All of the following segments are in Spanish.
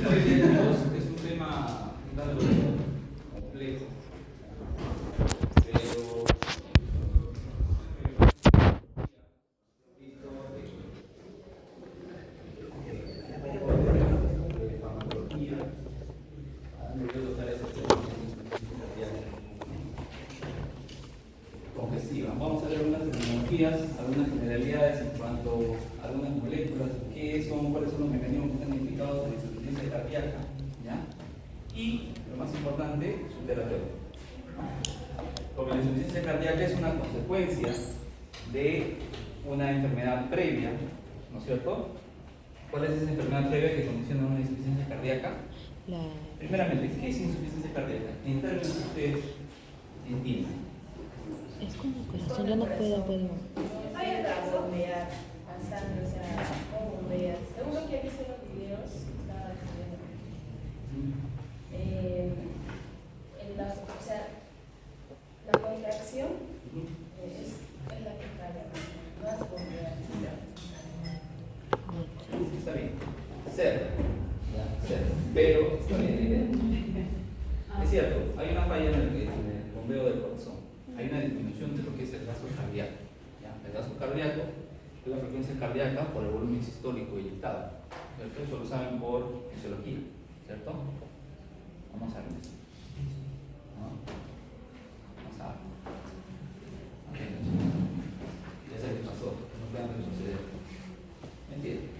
Es un tema un tanto complejo, pero de farmacología, han debido tocar esos temas congestiva. Vamos a ver algunas terminologías, algunas generalidades en cuanto a algunas moléculas, qué son, cuáles son los mecanismos que están implicados en la insuficiencia cardíaca, ¿ya? Y lo más importante, su terapeuta. Porque la insuficiencia cardíaca es una consecuencia de una enfermedad previa, ¿no es cierto? ¿Cuál es esa enfermedad previa que condiciona una insuficiencia cardíaca? Primeramente, ¿qué es insuficiencia cardíaca? En términos que ustedes entienden. Es como el corazón, yo no puedo. Hay otras bombear, pasando, o sea, como bombear. Según lo que he visto en los videos, estaba estudiando. O sea, la contracción es la que falla, no es bombear. Está bien. Ser. Pero está bien. Es cierto, hay una falla en el bombeo del corazón. Hay una disminución de lo que es el gasto cardíaco. ¿Ya? El gasto cardíaco es la frecuencia cardíaca por el volumen sistólico eyectado. ¿Cierto? Eso lo saben por fisiología. ¿Cierto? Vamos a ver eso. ¿No? Vamos a ver. Ya se les pasó. No puedan retroceder. ¿Me entienden?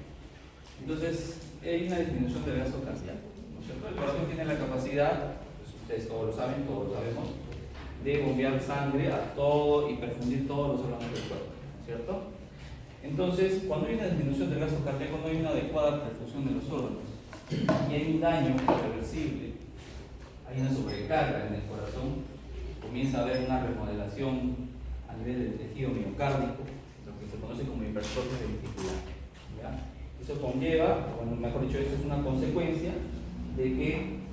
Entonces, hay una disminución del gasto cardíaco. ¿No es cierto? El corazón tiene la capacidad, pues ustedes todos lo saben, todos lo sabemos, de bombear sangre a todo y perfundir todos los órganos del cuerpo, ¿cierto? Entonces, cuando hay una disminución del gasto cardíaco, no hay una adecuada perfusión de los órganos y hay un daño irreversible, hay una sobrecarga en el corazón, comienza a haber una remodelación a nivel del tejido miocárdico, lo que se conoce como hipertrofia ventricular, ¿ya? Eso conlleva, bueno, mejor dicho, eso es una consecuencia de que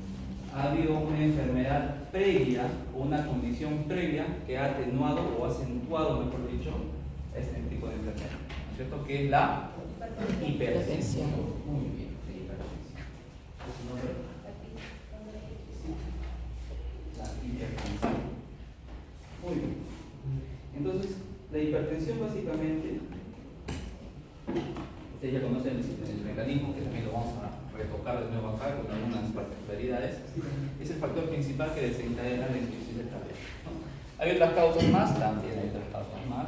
ha habido una enfermedad previa o una condición previa que ha atenuado o acentuado, mejor dicho, este tipo de enfermedad, ¿no es cierto? Que es la hipertensión. Muy bien, la hipertensión. ¿Es su nombre? La hipertensión. Muy bien. Entonces, la hipertensión básicamente, ustedes ya conocen el mecanismo, que también lo vamos a retocar de nuevo acá con algunas particularidades, es el factor principal que desencadena la insuficiencia cardíaca, ¿no? Hay otras causas más, también hay otras causas más.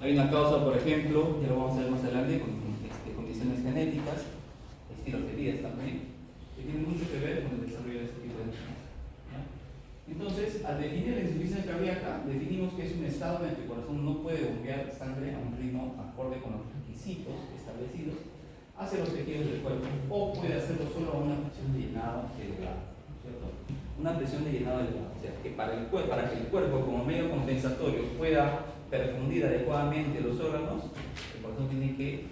Hay una causa, por ejemplo, ya lo vamos a ver más adelante, con condiciones genéticas, estilos de vida también, que tienen mucho que ver con el desarrollo de este tipo de enfermedades. Entonces, al definir la insuficiencia cardíaca, definimos que es un estado en el que el corazón no puede bombear sangre a un ritmo acorde con los requisitos establecidos hacia los tejidos del cuerpo, o puede hacerlo solo a una presión de llenado elevada, ¿cierto? Una presión de llenado elevada, o sea, que para que el cuerpo como medio compensatorio pueda perfundir adecuadamente los órganos, el corazón tiene que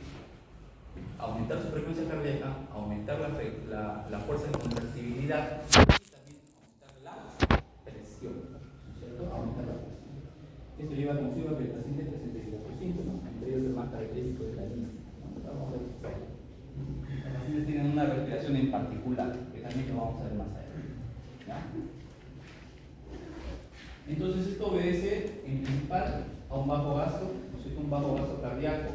aumentar su frecuencia cardíaca, aumentar la fuerza de contractibilidad y también aumentar la presión, ¿cierto? Aumentar la presión. Esto lleva consigo a que el paciente presente diversos síntomas, entre ellos el más característico de la línea. Vamos a ver. Los pacientes tienen una respiración en particular, que también lo vamos a ver más adelante. ¿Ya? Entonces esto obedece en principal a un bajo gasto, ¿no es cierto? Un bajo gasto cardíaco,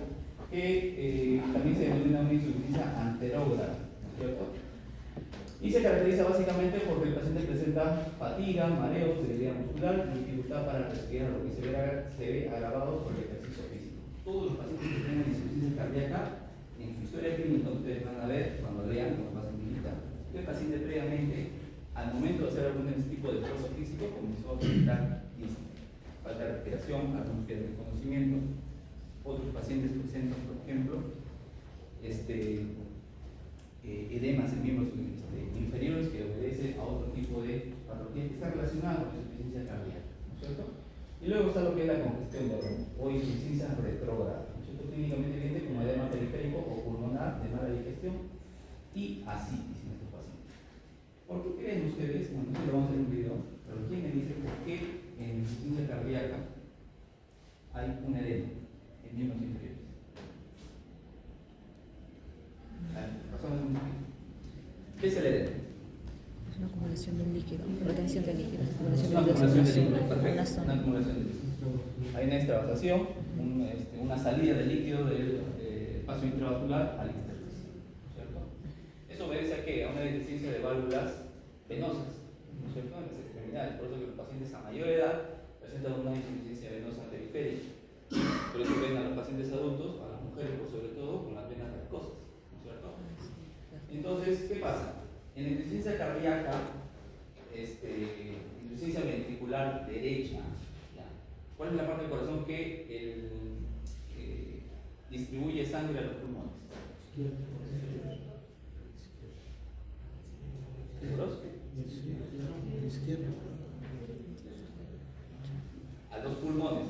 que también se denomina una insuficiencia anterógrada, ¿no es cierto? Y se caracteriza básicamente porque el paciente presenta fatiga, mareos, debilidad muscular, dificultad para respirar, lo que se ve agravado por el ejercicio físico. Todos los pacientes que tienen insuficiencia cardíaca, en su historia clínica, ustedes van a ver cuando lean los pacientes militar, que el paciente previamente, al momento de hacer algún tipo de esfuerzo físico, comenzó a presentar falta de respiración, algún pérdida de conocimiento. Otros pacientes presentan, por ejemplo, edemas en miembros inferiores que obedece a otro tipo de patología que está relacionada con la insuficiencia cardíaca, ¿no es cierto? Y luego está lo que es la congestión de órganos o insuficiencia retrógrada, ¿no es cierto? Clínicamente viene como edema periférico o pulmonar de mala digestión y ascitis en estos pacientes. ¿Por qué creen ustedes? Bueno, no se lo vamos a hacer en un video, pero ¿quién me dice por qué en insuficiencia cardíaca hay un edema en miembros inferiores? Razones muy simples. ¿Qué es el edema? Es una acumulación de un líquido, retención de líquidos, Es acumulación una de acumulación de líquidos líquido, en una perfecto. Una zona. acumulación de líquido. Hay una extravasación, una salida de líquido del espacio intravascular al intersticio, ¿cierto? Eso obedece a qué? A una deficiencia de válvulas venosas, ¿no es cierto? En las extremidades. Por eso que los pacientes a mayor edad presentan una insuficiencia venosa periférica. Por eso ven a los pacientes adultos, a las mujeres por sobre todo, con las venas varicosas, ¿no es cierto? Entonces, ¿qué pasa? En la insuficiencia cardíaca, insuficiencia ventricular derecha, ¿ya? ¿Cuál es la parte del corazón que distribuye sangre a los pulmones? ¿Seguros? A los pulmones.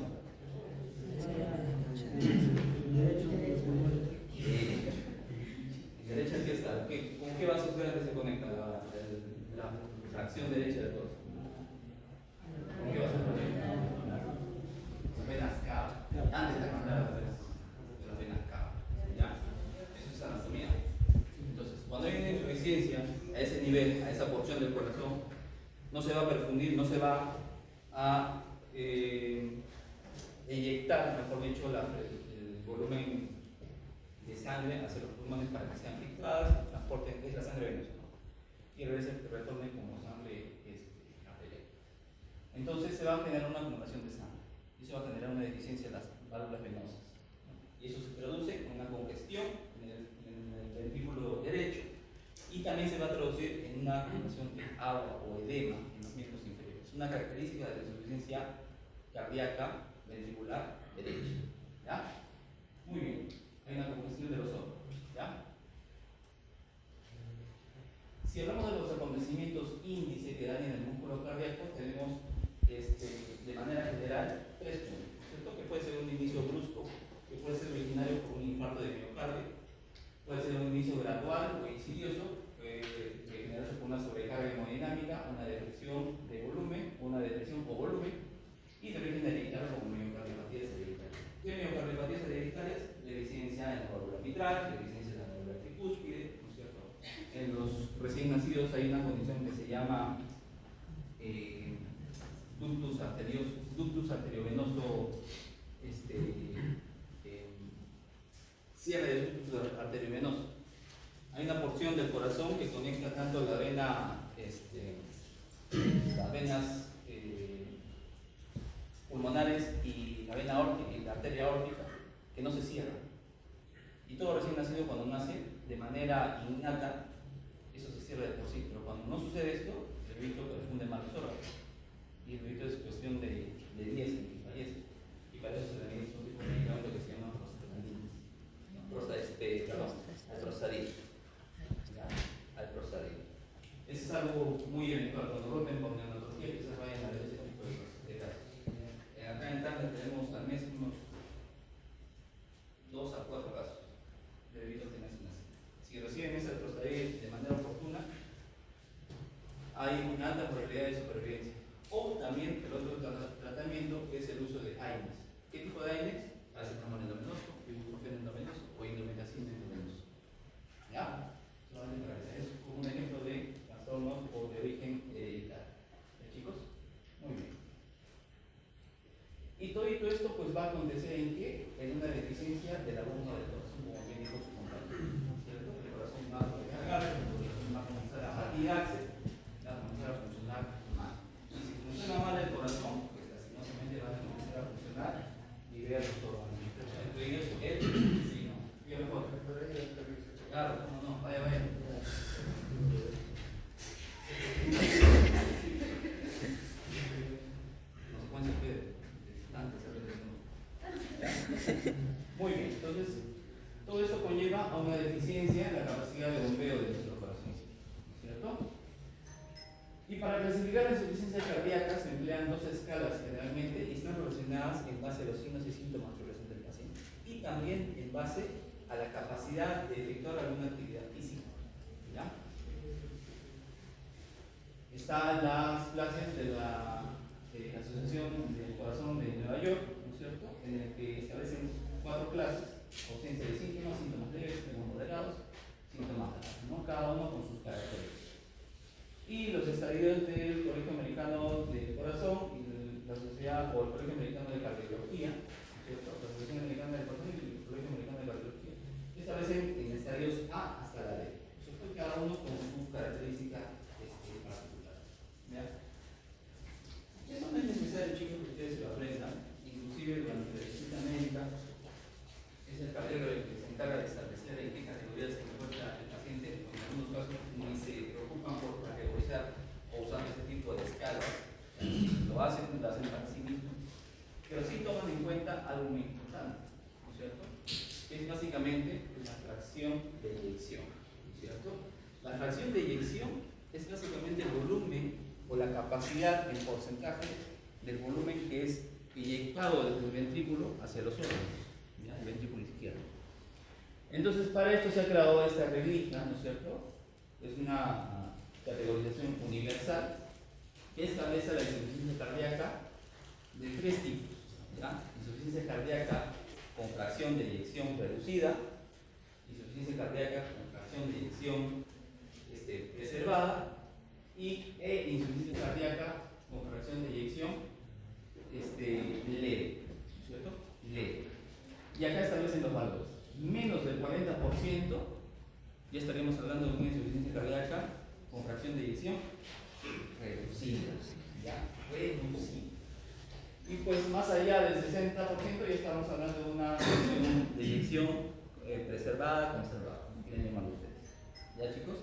Derecha es que está. ¿Con qué vasos grandes se conecta la fracción derecha del corazón? ¿Con qué vasos se conecta? Las venas cava. Antes de mandar las venas cava. ¿Ya? Eso es anatomía. Entonces, cuando hay una insuficiencia a ese nivel, a esa porción del corazón, no se va a perfundir, no se va a eyectar, mejor dicho, el volumen de sangre hacia los pulmones para que sean filtradas, transporten, es la sangre venosa, ¿no? Y retorne como sangre arterial. Entonces se va a generar una acumulación de sangre y eso va a generar una deficiencia de las válvulas venosas, ¿no? Y eso se traduce en una congestión en el ventrículo derecho y también se va a traducir en una acumulación de agua o edema en los miembros inferiores. Es una característica de la insuficiencia cardíaca ventricular derecha. ¿Ya? Muy bien. Hay una congestión de los órganos. ¿Ya? Si hablamos de los acontecimientos índice que dañan el músculo cardíaco, tenemos de manera general tres puntos, ¿cierto? Que puede ser un inicio brusco, que puede ser originario por un infarto de miocardio, puede ser un inicio gradual o insidioso, que generarse por una sobrecarga hemodinámica, una depresión de volumen, una depresión o volumen, y de origen hereditario como miocardiopatías hereditarias. ¿Qué miocardiopatías hereditarias? Deficiencia en la válvula mitral, deficiencia en la válvula tricúspide, ¿no es cierto? En los recién nacidos hay una condición que se llama ductus arteriovenoso, cierre del ductus arteriovenoso. Hay una porción del corazón que conecta tanto la vena, las venas pulmonares y la vena aórtica y la arteria aórtica, que no se cierran. Y todo recién nacido, cuando nace de manera innata, eso se cierra de por sí. Pero cuando no sucede esto, el bebito perfunde mal los órganos. Y el bebito es cuestión de días en que fallece. Y para eso se le administra un tipo de medicamento que se llama alprostadil. Eso es algo muy eventual. Cuando rompen con neonatología, quizás vayan a ver ese tipo de casos. Acá en Tacna tenemos al mes unos 2 a 4 casos de bebitos que nacen así. Si reciben esa alprostadil de manera oportuna, hay una alta probabilidad de supervivencia. O también el otro tratamiento es el uso de AINES. ¿Qué tipo de AINES? Acetamol endovenoso, ibuprofeno endovenoso o indometacina endovenoso. ¿Ya? Solamente para que sea eso como un ejemplo de trastornos o de origen hereditario. ¿Ya, chicos? Muy bien. Y todo esto pues va a acontecer en qué? En una deficiencia de la bomba del corazón, como bien dijo su compañero. ¿Cierto? El corazón va a recargarse, el corazón va a comenzar a fatigarse, va a comenzar a funcionar mal. Y si funciona mal el corazón, pues lastimosamente va a comenzar a funcionar y ver los órganos. Entre ellos, sí, ¿no? ¿Qué mejor? Claro, no, vaya. Consecuencia que muy bien, entonces todo esto conlleva a una deficiencia en la capacidad de bombeo de nuestro corazón, ¿cierto? Y para clasificar la insuficiencia cardíaca se emplean 2 escalas generalmente y están relacionadas en base a los signos y síntomas que presenta el paciente y también en base a la capacidad de efectuar alguna actividad física. ¿Ya? Están las clases de la Asociación del Corazón de Nueva York, ¿no es cierto?, en el que establecen 4 clases: ausencia de síntomas, síntomas leves, síntomas moderados, síntomas graves, ¿no? Cada uno con sus características. y los estadios del Colegio Americano del Corazón y la Sociedad o el Colegio Americano de Cardiología, ¿cierto? La Asociación Americana del Corazón y el Colegio Americano de Cardiología, establecen en estadios A hasta la D, ¿cierto? Cada uno con su característica particular. ¿Ya? Eso no es necesario, chicos, que ustedes se lo aprendan, inclusive durante la visita médica. Es el cardiólogo el que se encarga de establecer en qué categorías se encuentra el paciente. En algunos casos ni se preocupan por categorizar o usar este tipo de escalas. Lo hacen para sí mismos. Pero sí toman en cuenta algo muy importante, ¿no es cierto? Que es básicamente la fracción de eyección, ¿no es cierto? La fracción de eyección es básicamente el volumen o la capacidad en porcentaje del volumen que es inyectado desde el ventrículo hacia los órganos. El ventrículo izquierdo. Entonces, para esto se ha creado esta reglita, ¿no es cierto? Es una categorización universal que establece la insuficiencia cardíaca de tres tipos. ¿Ya? Insuficiencia cardíaca con fracción de eyección reducida, insuficiencia cardíaca con fracción de eyección preservada y insuficiencia cardíaca con fracción de eyección leve, ¿no es cierto? Leve. Y acá establecen los valores. Menos del 40%, ya estaríamos hablando de una insuficiencia cardíaca con fracción de eyección reducida. ¿Ya? Reducida. Y pues más allá del 60% ya estamos hablando de una fracción de eyección preservada, conservada, como quieren llamarlo ustedes. ¿Ya, chicos?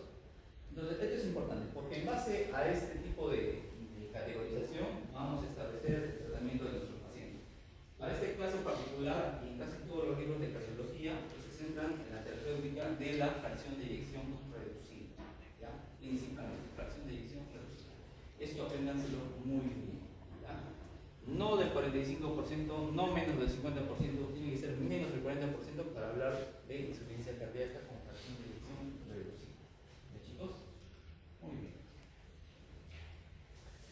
Entonces, esto es importante porque en base a este tipo de categorización vamos a establecer el tratamiento de nuestros pacientes. Para este caso particular, y en casi todos los libros de cardiología, pues se centran en la terapéutica de la fracción de eyección reducida, ¿ya? Principalmente, fracción de eyección reducida. Esto apréndanselo muy bien, ¿ya? No del 45%, no menos del 50%, tiene que ser menos del 40% para hablar de insuficiencia cardíaca con fracción de eyección reducida. ¿Ya, chicos? Muy bien.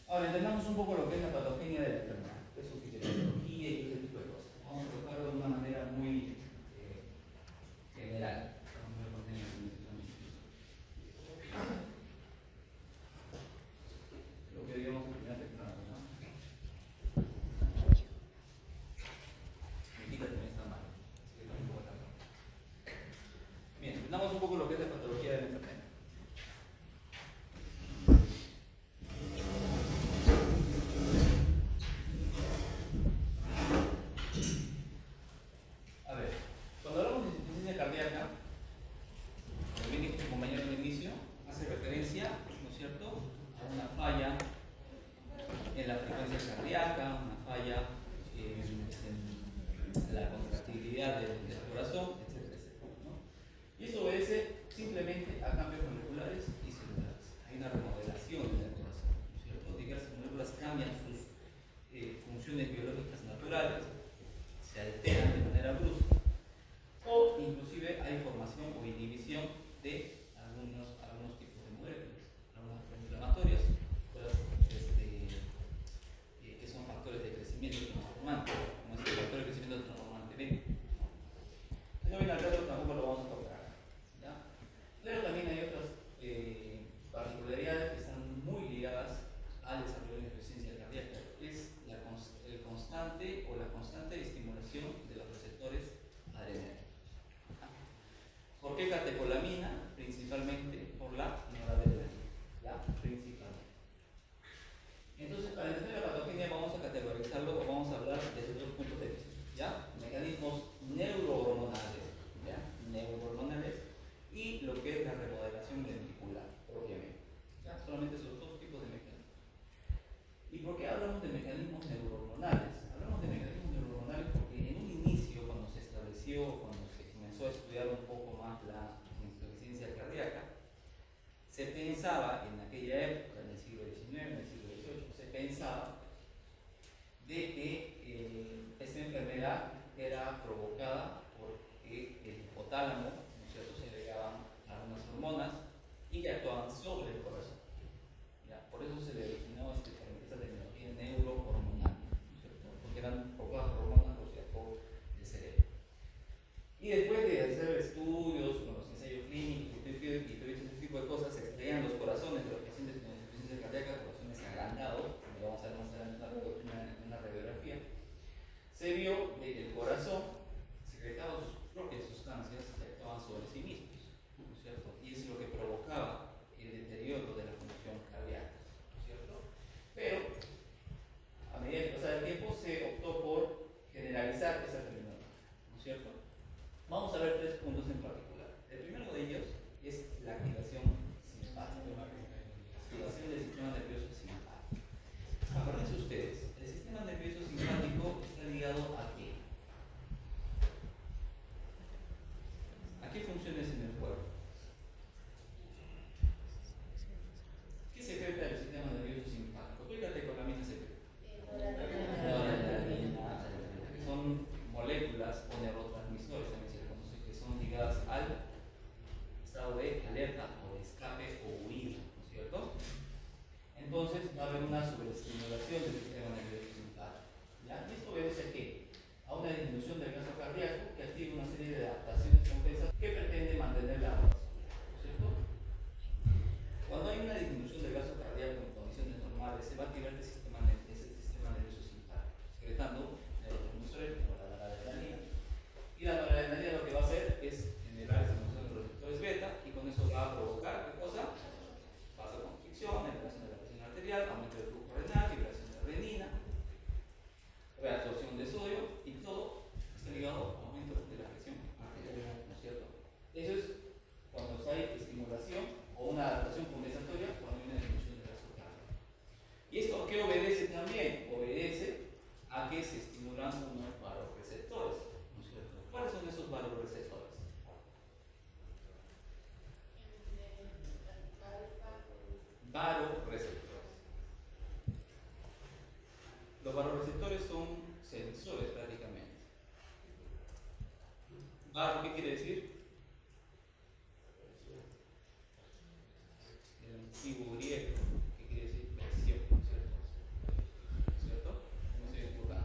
Ahora, entendamos un poco lo que es la patogenia de la enfermedad, qué es su fisiopatología y ese tipo de cosas. Vamos a tocarlo de una manera muy general. Lo que digamos en primera temporada, ¿no? Mi quita también está mal. Bien, entendamos un poco lo que es la patología de la enfermedad. A ver, cuando hablamos de insuficiencia cardíaca, como bien dijo su compañero al inicio, hace referencia, ¿no es cierto?, a una falla en la frecuencia cardíaca, una falla en la contractilidad del corazón, etcétera, etcétera, ¿no? Y eso obedece simplemente a cambios moleculares y celulares. Hay una remodelación del corazón, ¿no es cierto? Diversas moléculas cambian sus funciones biológicas naturales, se alteran de manera brusca, o inclusive hay formación o inhibición de algunos tipos de moléculas, algunas inflamatorias, que son factores de crecimiento transformante, como es el factor de crecimiento transformante B. Si no viene al caso, tampoco lo vamos a tocar, ¿ya? Pero también hay otras particularidades que están muy ligadas al desarrollo de la insuficiencia cardíaca. Es el constante o la constante estimulación de los receptores adrenérgicos. ¿Por qué catecolamina? Principalmente por la noradrenalina, ¿ya? Principalmente. Entonces, para entender la patogenia vamos a categorizarlo o vamos a hablar desde dos puntos de vista, ¿ya? Mecanismos neurohormonales, ¿ya? Neurohormonales y lo que es la remodelación ventricular, propiamente, ¿ya? Solamente esos dos tipos de mecanismos. ¿Y por qué hablamos de mecanismos neurohormonales? Hablamos de mecanismos neurohormonales porque en un inicio, cuando se estableció, cuando se comenzó a estudiar un poco más la insuficiencia cardíaca, se pensaba en aquella época, en el siglo XIX, en el siglo XVIII, se pensaba de que esta enfermedad era provocada porque el hipotálamo, ¿no es cierto?, se agregaban algunas hormonas y que actuaban sobre el corazón. ¿Ya? Por eso se le denominó esta terminología neurohormonal, ¿no es cierto?, porque eran pocas hormonas por el cerebro. Y después de hacer estudios con los ensayos clínicos y todo ese tipo de cosas, se extraían los corazones de los pacientes con una adaptación compensatoria cuando hay una disminución del gasto cardíaco. ¿Y esto a qué obedece también? Obedece a que se estimulan unos varoreceptores, ¿no es cierto? ¿Cuáles son esos varoreceptores? Varoreceptores. Los varoreceptores son sensores prácticamente. ¿Varo qué quiere decir? El antiguo griego, que quiere decir presión, ¿cierto? ¿Cierto? No se equivoca.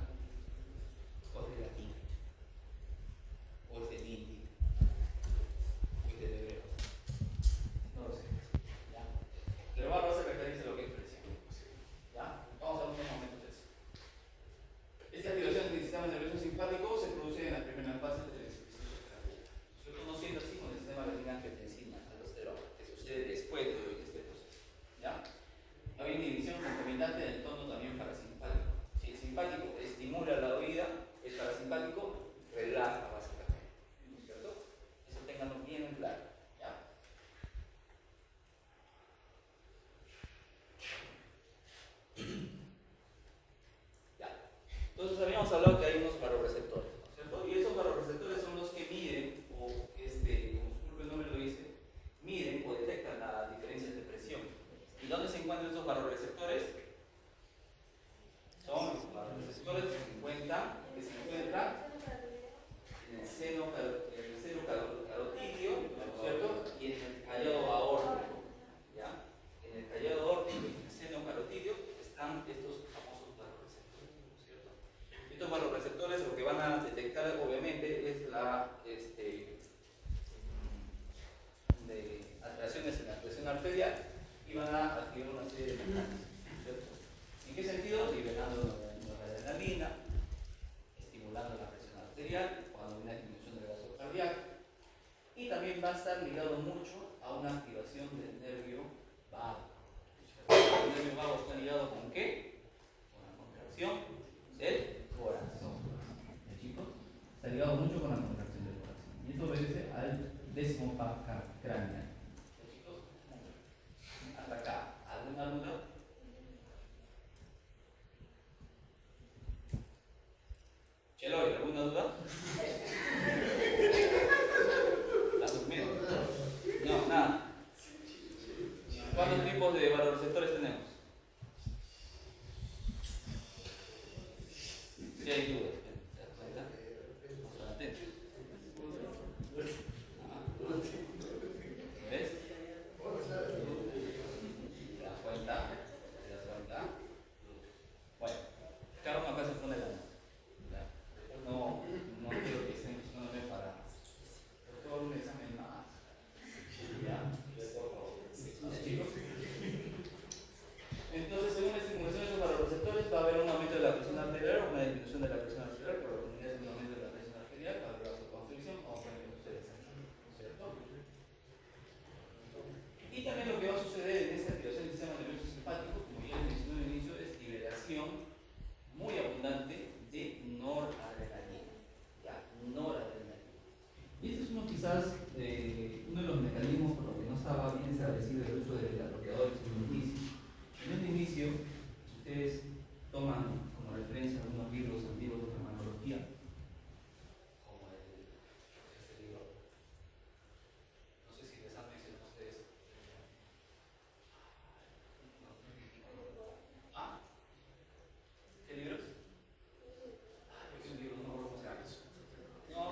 O es de latín, o es del indio, o es del hebreo. No lo sé. ¿Ya? Pero varo hace referencia a lo que es presión. ¿Ya? Vamos a ver unos momentos de eso. Esta activación del sistema nervioso simpático se produce en las primeras fases del insuficiencia cardíaca. Nosotros no siendo así con el sistema renina-angiotensina, aldosterona, que sucede después de este proceso. ¿Ya? Hay una inhibición concomitante en el tono también parasimpático. Si el simpático estimula la oída, el parasimpático relaja básicamente. ¿No es cierto? Eso tenganlo bien en claro. ¿Ya? Ya. Entonces habíamos hablado que hay unos varoreceptores, ¿no es cierto? Y esos varoreceptores son los que miden, o como su propio nombre lo dice, miden o detectan las diferencias de presión. ¿Y dónde se encuentran esos varoreceptores? Son varoreceptores que se encuentran en el seno carotidio, ¿no es cierto? Y en el callado aórtico. ¿Ya? En el callado aórtico y en el seno carotidio están estos famosos varoreceptores, ¿no es cierto? Estos varoreceptores lo que van a detectar obviamente es de alteraciones en la presión arterial y van a activar una serie de mecanismos, ¿cierto? ¿En qué sentido? Liberando noradrenalina, estimulando la presión arterial cuando hay una disminución del gasto cardíaco, y también va a estar ligado mucho a una activación del nervio vago. El nervio vago está ligado ¿con qué? Con la contracción del corazón. ¿Eh, chicos? Está ligado mucho con la contracción del corazón. Y esto obedece al décimo par craneal. ¿Eh, chicos? Hasta acá. ¿Alguna duda? Cheloy, ¿alguna duda? ¿Estás durmiendo? No, nada. ¿Cuántos tipos de varoreceptores tenemos? Si hay dudas, ¿te das cuenta? No son atentos. ¿Ves? ¿Te das cuenta? ¿Te das cuenta? Bueno, cada uno acá se pone la mano. No quiero que estén buscándome para todo un examen más. ¿Ya? Chicos. Entonces, según la estimulación de esos varoreceptores, va a haber un aumento de la presión arterial o una disminución de la presión arterial, por lo que es un aumento de la presión arterial, va a haber vasoconstricción o aumento ustedes aquí, ¿cierto? Y también lo que va a suceder en esta activación del sistema nervioso simpático, como ya les mencioné al inicio, es liberación muy abundante de noradrenalina. ¿Ya? Noradrenalina. Y este es quizás uno de los mecanismos por los que no estaba bien establecido el uso de bloqueadores en un inicio. En un inicio, si ustedes toman como referencia algunos libros antiguos de farmacología, como este libro, no sé si les han mencionado a ustedes. ¿Ah? ¿Qué libros? Es un libro, no me acuerdo cómo se llama. No,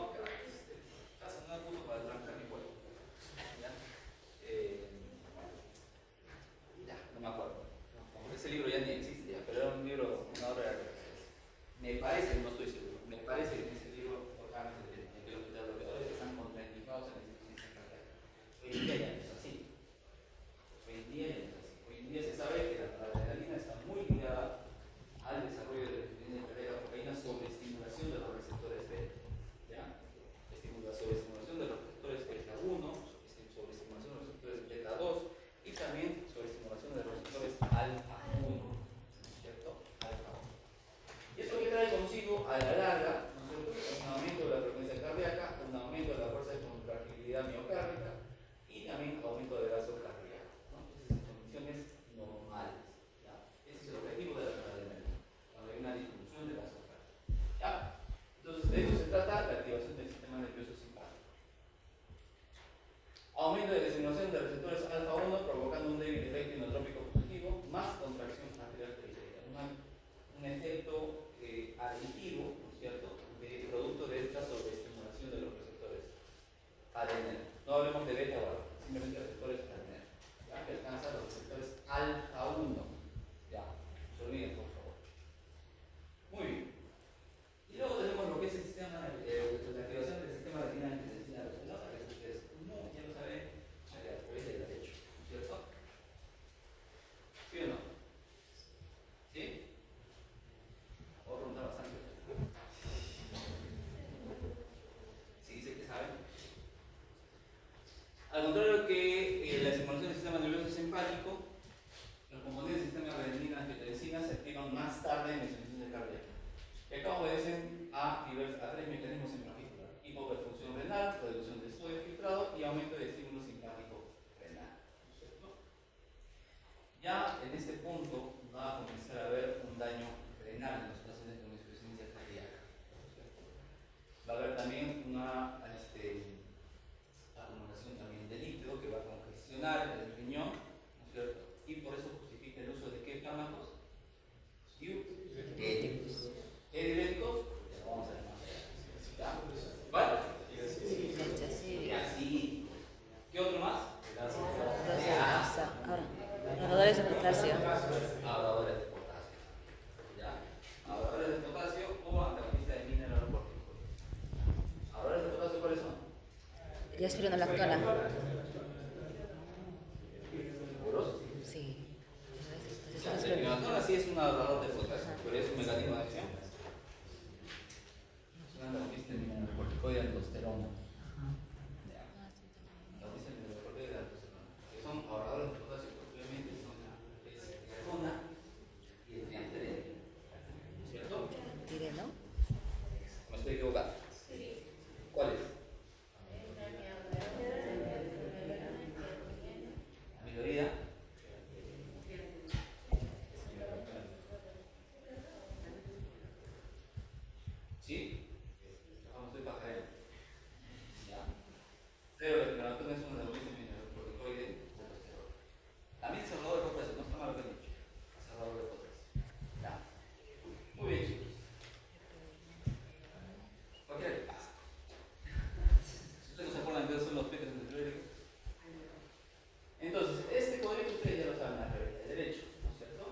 casa no es justo para trancar mi cuerpo. ¿Ya? en este punto va a comenzar a haber un daño renal en los pacientes con insuficiencia cardíaca. Va a haber también una acumulación también de líquido que va a congestionar el riñón, ¿no es cierto? Y por eso justifica el uso de ¿qué fármacos? Diuréticos. ¿Qué diuréticos? Vamos a ver más allá. ¿Ya? ¿Vale? Sí. Así. ¿Qué otro más? Ahora, ahorradores de potasio. Ahorradores de potasio. ¿Ya? Ahorradores de potasio o antagonista de mineralocorticoides. ¿Ahorradores de potasio cuáles son? Y espironolactona. ¿Seguros? Sí. La espironolactona sí es un ahorrador de potasio, pero es un mecanismo de acción. Es un antagonista de mineralocorticoide de aldosterona. Ya. Antagonista de mineralocorticoide de aldosterona. Que son ahorradores de potasio, porque obviamente son la esquialona y el triantereno. ¿Cierto? Tireno. ¿Me estoy equivocando? Sí. ¿Cuál es? Amilorida. ¿Sí? Vamos, estoy pajarero. ¿Ya? Pero el esperanto es un antagonista mineralocorticoide de aldosterona. También es ahorrador de potasio, no está mal lo que he dicho. Es ahorrador de potasio. ¿Ya? Muy bien, chicos. Cualquiera le pasa. Si ustedes no se acuerdan que son los peces anteriores. Entonces, este código ustedes ya lo saben a la regla de derecho, ¿no es cierto?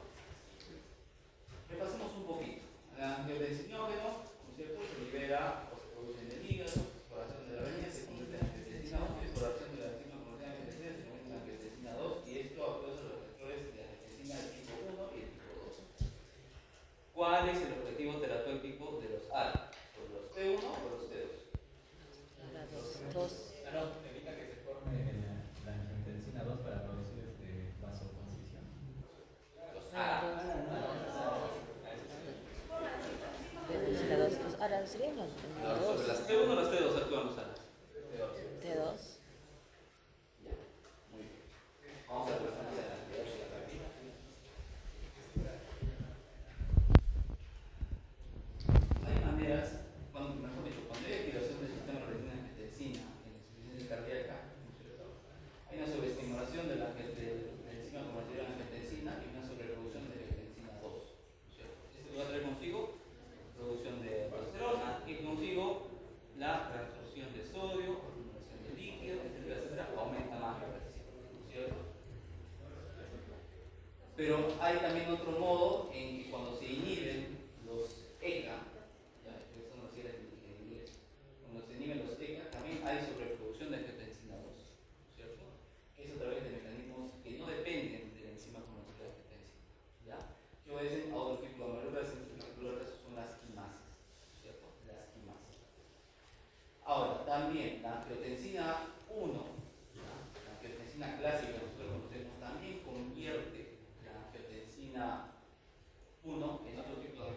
Repasemos un poquito. La angiotensinógeno, ¿no es cierto? Se libera o se produce en el hígado, por acción de la avenida, se convierte en angiotensina 1 y por acción de la enzima convertida en angiotensina se convierte en angiotensina 2 y esto actúa sobre los receptores de angiotensina del tipo 1 y el tipo 2. ¿Cuál es el objetivo terapéutico de los ARA? ¿Sobre los T1 o los T2? Dos. No, evita que se forme la angiotensina 2 para producir vasoconcisión. Los ARA. Ahora serían los Sobre las T1 o las T2 actúan los ARA. T2. Ya, muy bien. Vamos a ver más adelante. Hay maneras, mejor dicho, cuando hay activación del sistema renina angiotensina en la insuficiencia cardíaca, ¿no es cierto? Hay una sobreestimulación de la enzima convertida en angiotensina y una sobreproducción de angiotensina 2, ¿no es cierto? Esto va a traer consigo producción de aldosterona y consigo la reabsorción de sodio, acumulación de líquido, etcétera, etcétera, aumenta más la presión, ¿no es cierto? Pero hay también otro modo en que cuando se inhiben los ECA, ya, eso no sirve en inglés, cuando se inhiben los ECA también hay sobreproducción de angiotensina 2, ¿no es cierto? Que es a través de mecanismos que no dependen de la enzima convertida de angiotensina, ¿ya? Que obedecen a otro tipo de moléculas, en particular son las quimases, ¿cierto? Las quimases. Ahora, también la angiotensina 1, ¿ya? La angiotensina clásica que nosotros conocemos, también convierte la angiotensina 1 en otro tipo de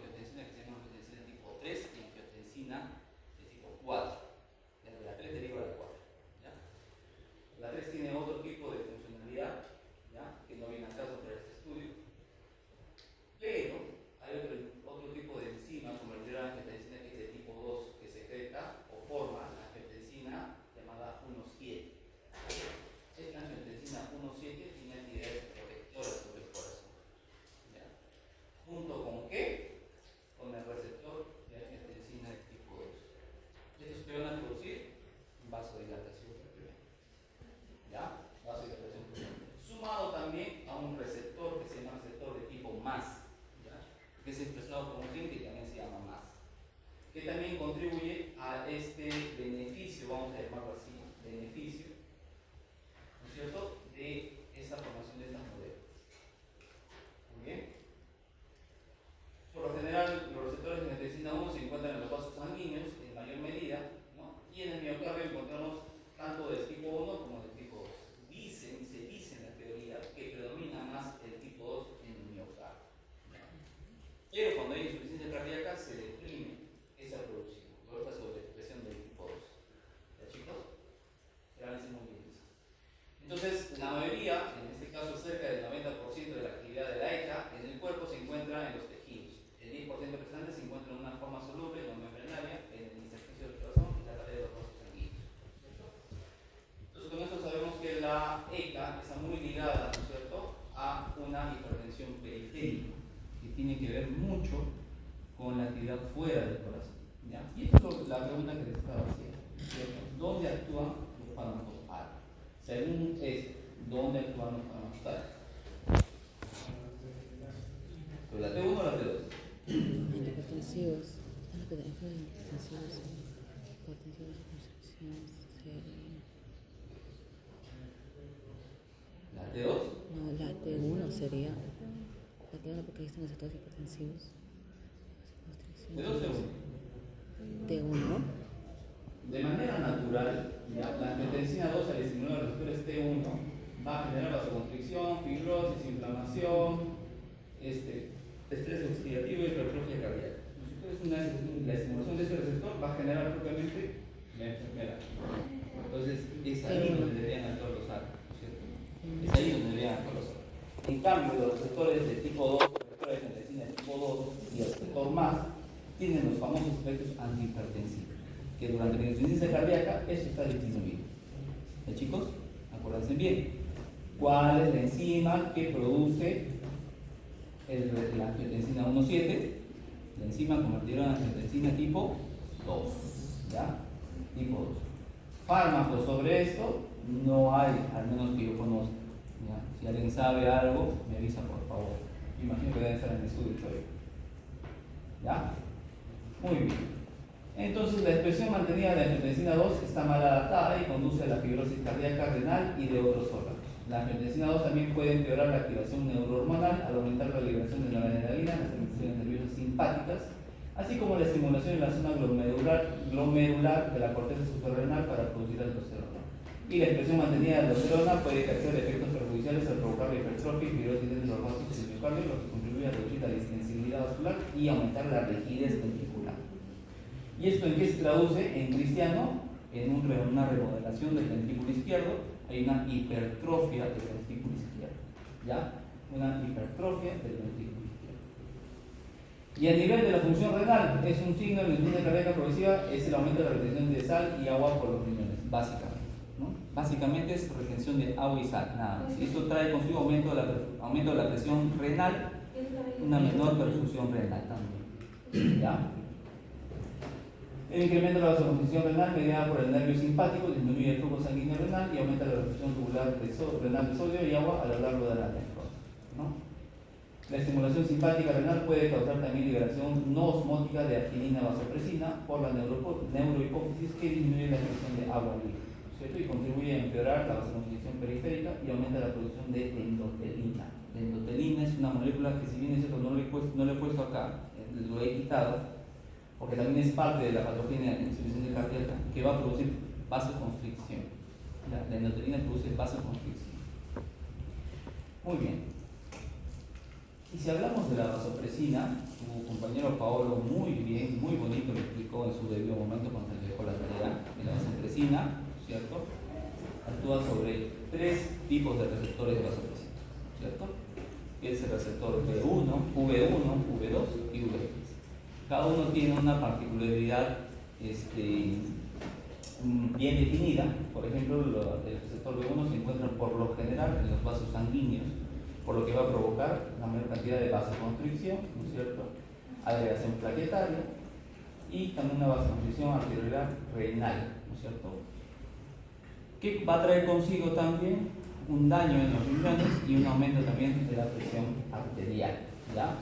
muy ligada, ¿no es cierto?, a una hipertensión periférica, que tiene que ver mucho con la actividad fuera del corazón. ¿Ya? Y esta es la pregunta que les estaba haciendo, ¿cierto? ¿Dónde actúan los fármacos ARA? Según ¿dónde actúan los fármacos ARA? ¿Pero la T1 o la T2? Antihipertensivos. Antihipertensivos. Hipertensivos de concepción seria. ¿La T2? No, la T1 sería. La T1 porque ahí están los estados hipertensivos. ¿T2 o T1? T1. De manera natural, ¿ya? La angiotensina 2 al estimular los receptores T1 va a generar vasoconstricción, fibrosis, inflamación, estrés oxidativo y hipertrofia cardíaca. La estimulación de este receptor va a generar propiamente la enfermedad. Entonces, es ahí donde deberían actuar los ARA, ¿cierto? Es ahí donde deberían actuar los ARA. En cambio, los receptores de tipo 2, los receptores de angiotensina de tipo 2 y el receptor MAS tienen los famosos efectos antihipertensivos, que durante la insuficiencia cardíaca eso está disminuido. ¿Ya, chicos? Acuérdense bien. ¿Cuál es la enzima que produce la angiotensina 1,7? La enzima convertida en angiotensina tipo 2. ¿Ya? Tipo 2. Fármacos sobre esto no hay, al menos que yo conozca. ¿Ya? Si alguien sabe algo, me avisa por favor. Imagino que debe estar en el estudio todavía. ¿Ya? Muy bien. Entonces la expresión mantenida de la angiotensina 2 está mal adaptada y conduce a la fibrosis cardíaca, renal y de otros órganos. La angiotensina 2 también puede empeorar la activación neurohormonal al aumentar la liberación de noradrenalina, las terminaciones nerviosas simpáticas, así como la estimulación en la zona glomerular de la corteza suprarrenal para producir aldosterona. Y la expresión mantenida de aldosterona puede ejercer efectos perjudiciales al provocar la hipertrofia y fibrosis de los vasos y el miocardio, lo que contribuye a reducir la distensibilidad vascular y aumentar la rigidez ventricular. ¿Y esto en qué se traduce? En cristiano, en una remodelación del ventrículo izquierdo, hay una hipertrofia del ventrículo izquierdo. ¿Ya? Una hipertrofia del ventrículo izquierdo. Y a nivel de la función renal, es un signo de la insuficiencia cardíaca progresiva, es el aumento de la retención de sal y agua por los riñones, básicamente. ¿No? Básicamente es retención de agua y sal, nada más. Y esto trae consigo aumento de la presión renal, una menor perfusión renal también. ¿Ya? El incremento de la vasoconstricción renal mediada por el nervio simpático disminuye el flujo sanguíneo renal y aumenta la retención tubular renal de sodio y agua a lo largo de la nefrona, ¿no? La estimulación simpática renal puede causar también liberación no osmótica de actinina vasopresina por la neurohipófisis que disminuye la expresión de agua libre, ¿cierto? Y contribuye a empeorar la vasoconstricción periférica y aumenta la producción de endotelina. La endotelina es una molécula que, si bien es cierto, no lo he puesto acá, lo he quitado, porque también es parte de la patogenia de insuficiencia cardíaca, que va a producir vasoconstricción. La endotelina produce vasoconstricción. Muy bien. Y si hablamos de la vasopresina, tu compañero Paolo muy bien, muy bonito lo explicó en su debido momento cuando se le dejó la tarea de la vasopresina, ¿cierto? Actúa sobre 3 tipos de receptores de vasopresina, ¿cierto? Es el receptor V1, V2 y V3. Cada uno tiene una particularidad bien definida. Por ejemplo, el receptor B1 se encuentra por lo general en los vasos sanguíneos, por lo que va a provocar la mayor cantidad de vasoconstricción, ¿no es cierto?, agregación plaquetaria y también una vasoconstricción arterial renal, ¿no es cierto?, que va a traer consigo también un daño en los riñones y un aumento también de la presión arterial, ¿ya?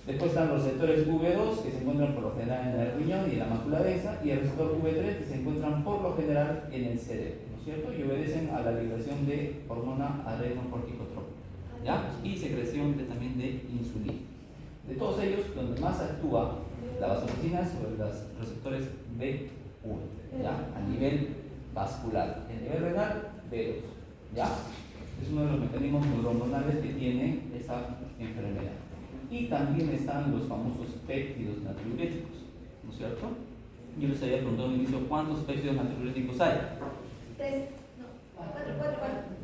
Después están los receptores V2 que se encuentran por lo general en el riñón y en la mácula densa, y el receptor V3 que se encuentran por lo general en el cerebro, ¿no es cierto? Y obedecen a la liberación de hormona adrenocorticotrópica, ¿ya? Y secreción también de insulina. De todos ellos, donde más actúa la vasopresina es sobre los receptores B1, ¿ya? A nivel vascular. A nivel renal, B2, ¿ya? Es uno de los mecanismos neurohormonales que tiene esa enfermedad. Y también están los famosos péptidos natriuréticos, ¿no es cierto? Yo les había preguntado al inicio cuántos péptidos natriuréticos hay. 4.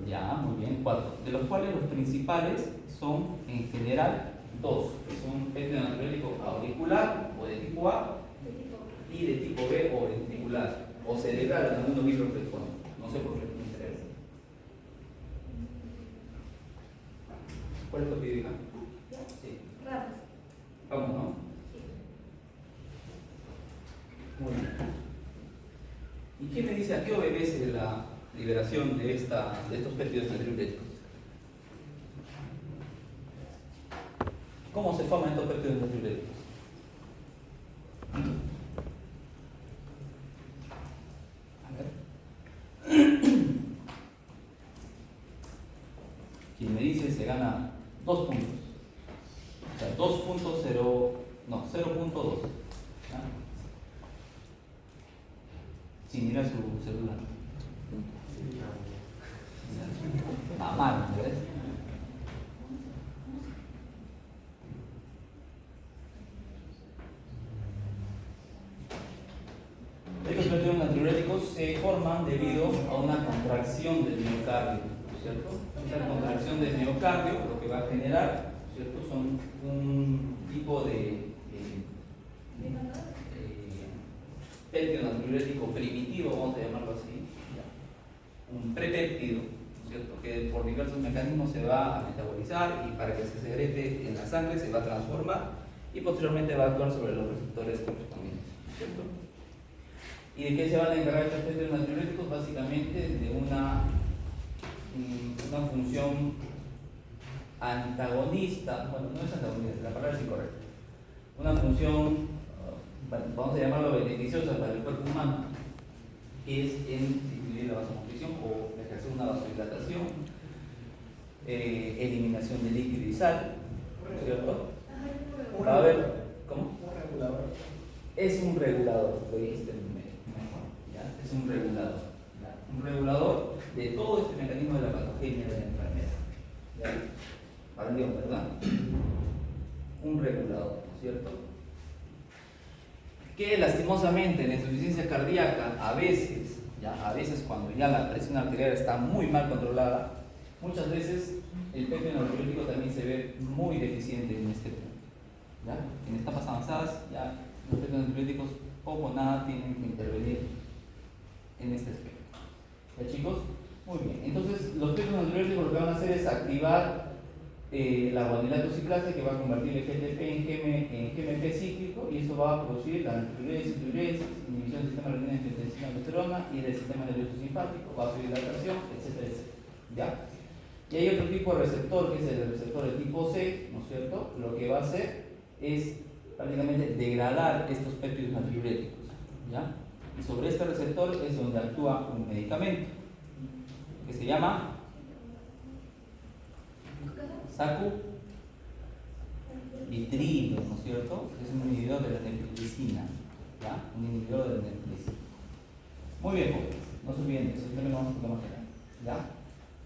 Ya, muy bien, 4. De los cuales los principales son en general 2, que son péptido natriurético auricular o de tipo A y de tipo B o ventricular o cerebral en algunos libros de fondo. No sé por qué me interesa. ¿Cuál es tu pedido, hija? Sí. Rápido. Vamos, ¿no? Muy bien. ¿Y qué me dice a qué obedece la liberación de estos péptidos natriuréticos? ¿Cómo se forman estos péptidos natriuréticos? A ver. Quien me dice se gana 2 puntos. O sea, 2.0, no, 0.2. ¿Ya? Sin mirar su celular. Mal, ¿ves? Estos péptidos natriuréticos se forman debido a una contracción del miocardio, ¿cierto? Esa contracción del miocardio lo que va a generar, ¿cierto? Son un tipo de péptido natriurético primitivo, vamos a llamarlo así, un prepéptido, ¿cierto? Que por diversos mecanismos se va a metabolizar y para que se segrete en la sangre se va a transformar y posteriormente va a actuar sobre los receptores correspondientes, ¿cierto? ¿Y de qué se van a encargar estos péptidos natriuréticos? Básicamente de una función antagonista, bueno, no es antagonista, la palabra es incorrecta, una función, vamos a llamarlo beneficiosa para el cuerpo humano, que es en disminuir la vasoconstricción o ejercer una vasodilatación, eliminación de líquido y sal, ¿cierto? A ver, ¿cómo? Un regulador. Es un regulador, lo dijiste mejor, ¿ya? Es un regulador, ¿ya? Un regulador de todo este mecanismo de la patogenia de la enfermedad, ¿ya? Valió, ¿verdad? Un regulador, ¿cierto? Que lastimosamente en la insuficiencia cardíaca a veces cuando ya la presión arterial está muy mal controlada, muchas veces el péptido natriurético también se ve muy deficiente en este punto, ¿ya? En etapas avanzadas ya los péptidos natriuréticos poco o nada tienen que intervenir en este aspecto. ¿Ya, chicos? Muy bien. Entonces los péptidos natriuréticos lo que van a hacer es activar la guanilato ciclasa, que va a convertir el GTP en GMP cíclico, y eso va a producir la natriuresis, diuresis, inhibición del sistema renina angiotensina aldosterona y del sistema nervioso simpático, vasodilatación, etcétera, etcétera. ¿Ya? Y hay otro tipo de receptor que es el receptor de tipo C, ¿no es cierto? Lo que va a hacer es prácticamente degradar estos péptidos natriuréticos, ¿ya? Y sobre este receptor es donde actúa un medicamento que se llama sacubitrilo, ¿no es cierto? Es un inhibidor de la neprilicina, ¿ya? Un inhibidor de la neprilicina. Muy bien, jóvenes, no se olviden de eso, siempre vamos un poco más general, ¿ya?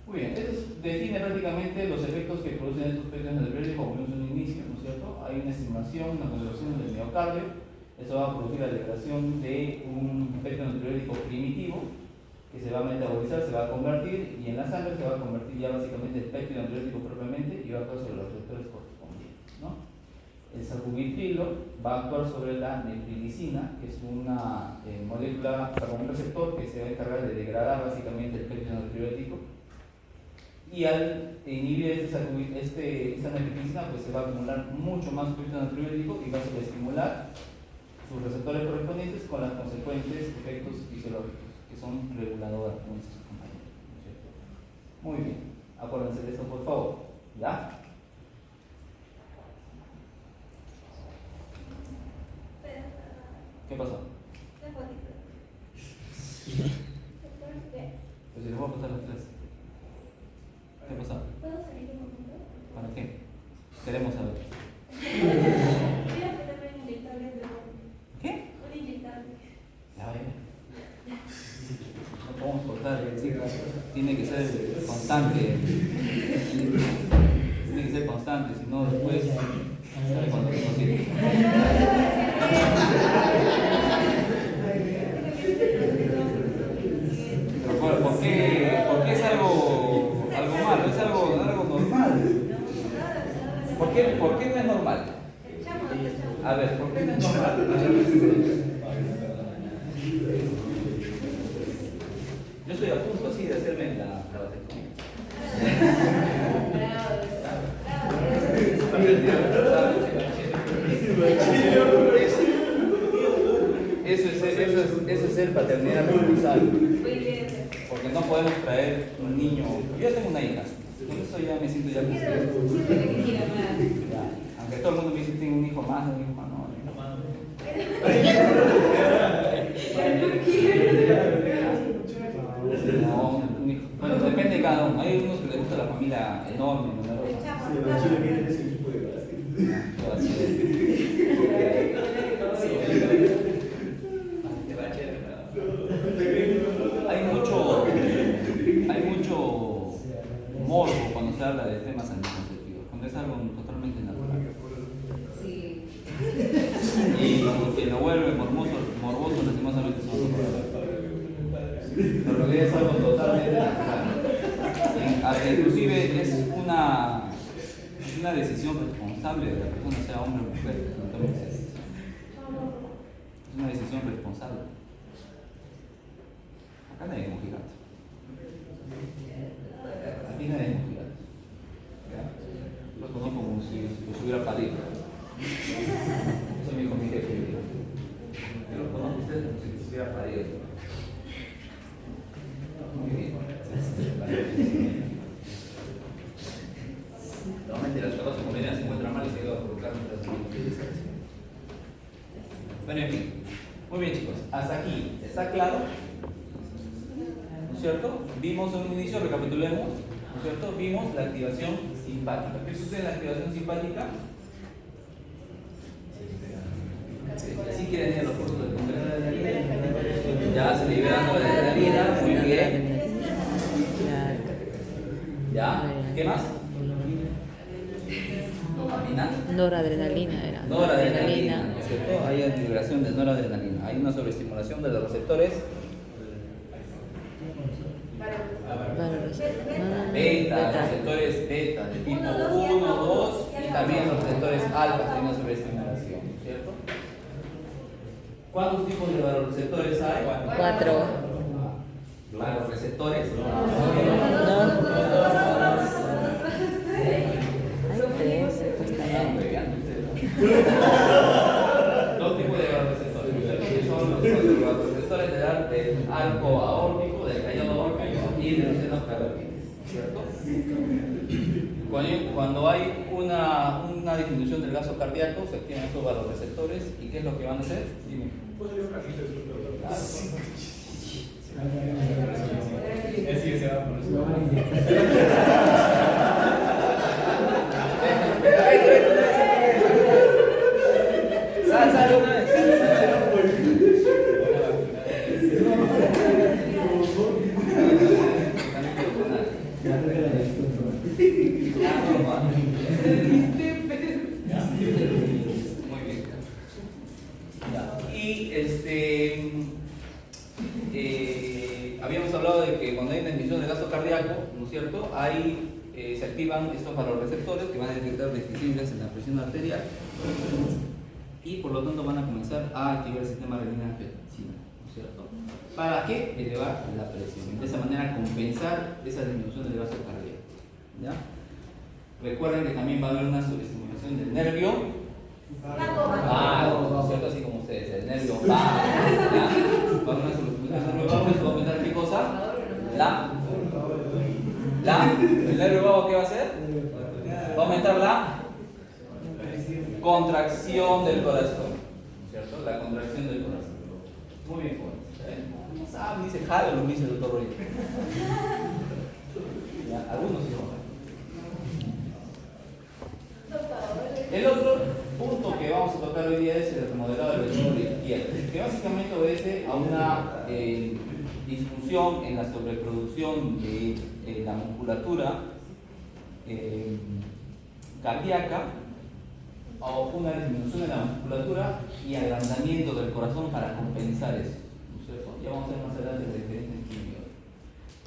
Muy bien, esto define prácticamente los efectos que producen estos péptidos natriuréticos como vimos en un inicio, ¿no es cierto? Hay una estimulación, una contracción del miocardio, eso va a producir la liberación de un péptido natriurético primitivo que se va a metabolizar, se va a convertir y en la sangre se va a convertir ya básicamente el péptido natriurético propiamente y va a actuar sobre los receptores correspondientes, ¿no? El sacubitrilo va a actuar sobre la neprilicina, que es una molécula, un receptor que se va a encargar de degradar básicamente el péptido natriurético, y al inhibir esta neprilicina pues se va a acumular mucho más péptido natriurético y va a sobreestimular sus receptores correspondientes con los consecuentes efectos fisiológicos que son reguladoras, como dice su compañero, ¿no es cierto? Muy bien, acuérdense de esto por favor, ¿ya? ¿Qué pasó? Pues si les voy a pasar las tres. ¿Qué pasó? ¿Para qué? Queremos saber. ¿Qué? Ya ven. No podemos cortar, tiene que ser constante. Tiene que ser constante, si no después sale cuando tengo sitio. Pero ¿por qué es algo malo? Es algo normal. ¿Por qué no es normal? A ver, ¿por qué no es normal? Yo estoy a punto así de hacerme la vasectomía. paternidad responsable. Muy bien. Porque no podemos traer un niño. Yo ya tengo una hija, por eso ya me siento ya como aunque todo el mundo me dice que tengo un hijo más, un hijo más, no. No, bueno, depende de cada uno. Hay unos que les gusta la familia enorme, numerosa. Hay mucho morbo cuando se habla de temas anticonceptivos, cuando es algo totalmente natural. Y quien lo vuelve morboso lastimosamente son los padres. Pero en realidad es algo totalmente natural. Hasta inclusive es una decisión responsable de la persona, sea hombre o mujer, que no tome esa decisión. Es una decisión responsable. Acá nadie es un gigante. Aquí nadie es un gigante. ¿Ya? Lo conozco como si los hubiera parido. Eso me dijo mi jefe. Yo lo conozco a ustedes como si los hubiera parido. Muy bien. No, mentira, las cosas convenidas se encuentran mal y se quedan por nuestras vidas. Bueno, en fin. Muy bien, chicos. Hasta aquí. ¿Está claro? ¿No es cierto? Vimos en un inicio, recapitulemos, ¿no es cierto? Vimos la activación simpática. ¿Qué sucede en la activación simpática? Si quieren ir a los cursos del Congreso de Adrenalina, ya se liberan la adrenalina, muy bien. ¿Ya? ¿Qué más? ¿Dopamina? Noradrenalina era. Noradrenalina, ¿no es cierto? Hay liberación de noradrenalina. Hay una sobreestimulación de los receptores beta, receptores beta de tipo 1, 2 y también los receptores alfa tienen una sobreestimulación, ¿cierto? ¿Cuántos tipos de varoreceptores hay? 4. Varoreceptores. Están peleando ustedes, ¿no? Dos tipos de varoreceptores, ¿cierto? Que son los varoreceptores del arco aórtico, del callado aórtico y de los senos carotídeos, ¿cierto? Cuando hay una disminución del gasto cardíaco, se activan esos varoreceptores. ¿Y qué es lo que van a hacer? Dime. Sal una vez. Muy bien. Y habíamos hablado de que cuando hay una disminución del gasto cardíaco, ¿no es cierto? Se activan estos varoreceptores que van a detectar deficiencias en la presión arterial y por lo tanto van a comenzar a activar el sistema renina-angiotensina, ¿no es cierto? ¿Para qué? Elevar la presión. De esa manera compensar esa disminución del gasto cardíaco. ¿Ya? Recuerden que también va a haber una sobreestimulación del nervio vago, ¿no es cierto? Así como ustedes, el nervio vago. ¿Ya? Va a haber una sobreestimulación del nervio vago, ¿eso va a aumentar qué cosa? ¿El nervio vago qué va a hacer? Va a aumentar la contracción del corazón, ¿no es cierto? La contracción del corazón. Muy bien, jóvenes. No saben, dice Jalo, lo dice el doctor Roy. Algunos sí son. El otro punto que vamos a tocar hoy día es el remodelado del ventrículo izquierdo, que básicamente obedece a una disfunción en la sobreproducción de la musculatura cardíaca o una disminución de la musculatura y agrandamiento del corazón para compensar eso, ¿no es cierto? Ya vamos a ver más adelante la diferencia entre uno y otro.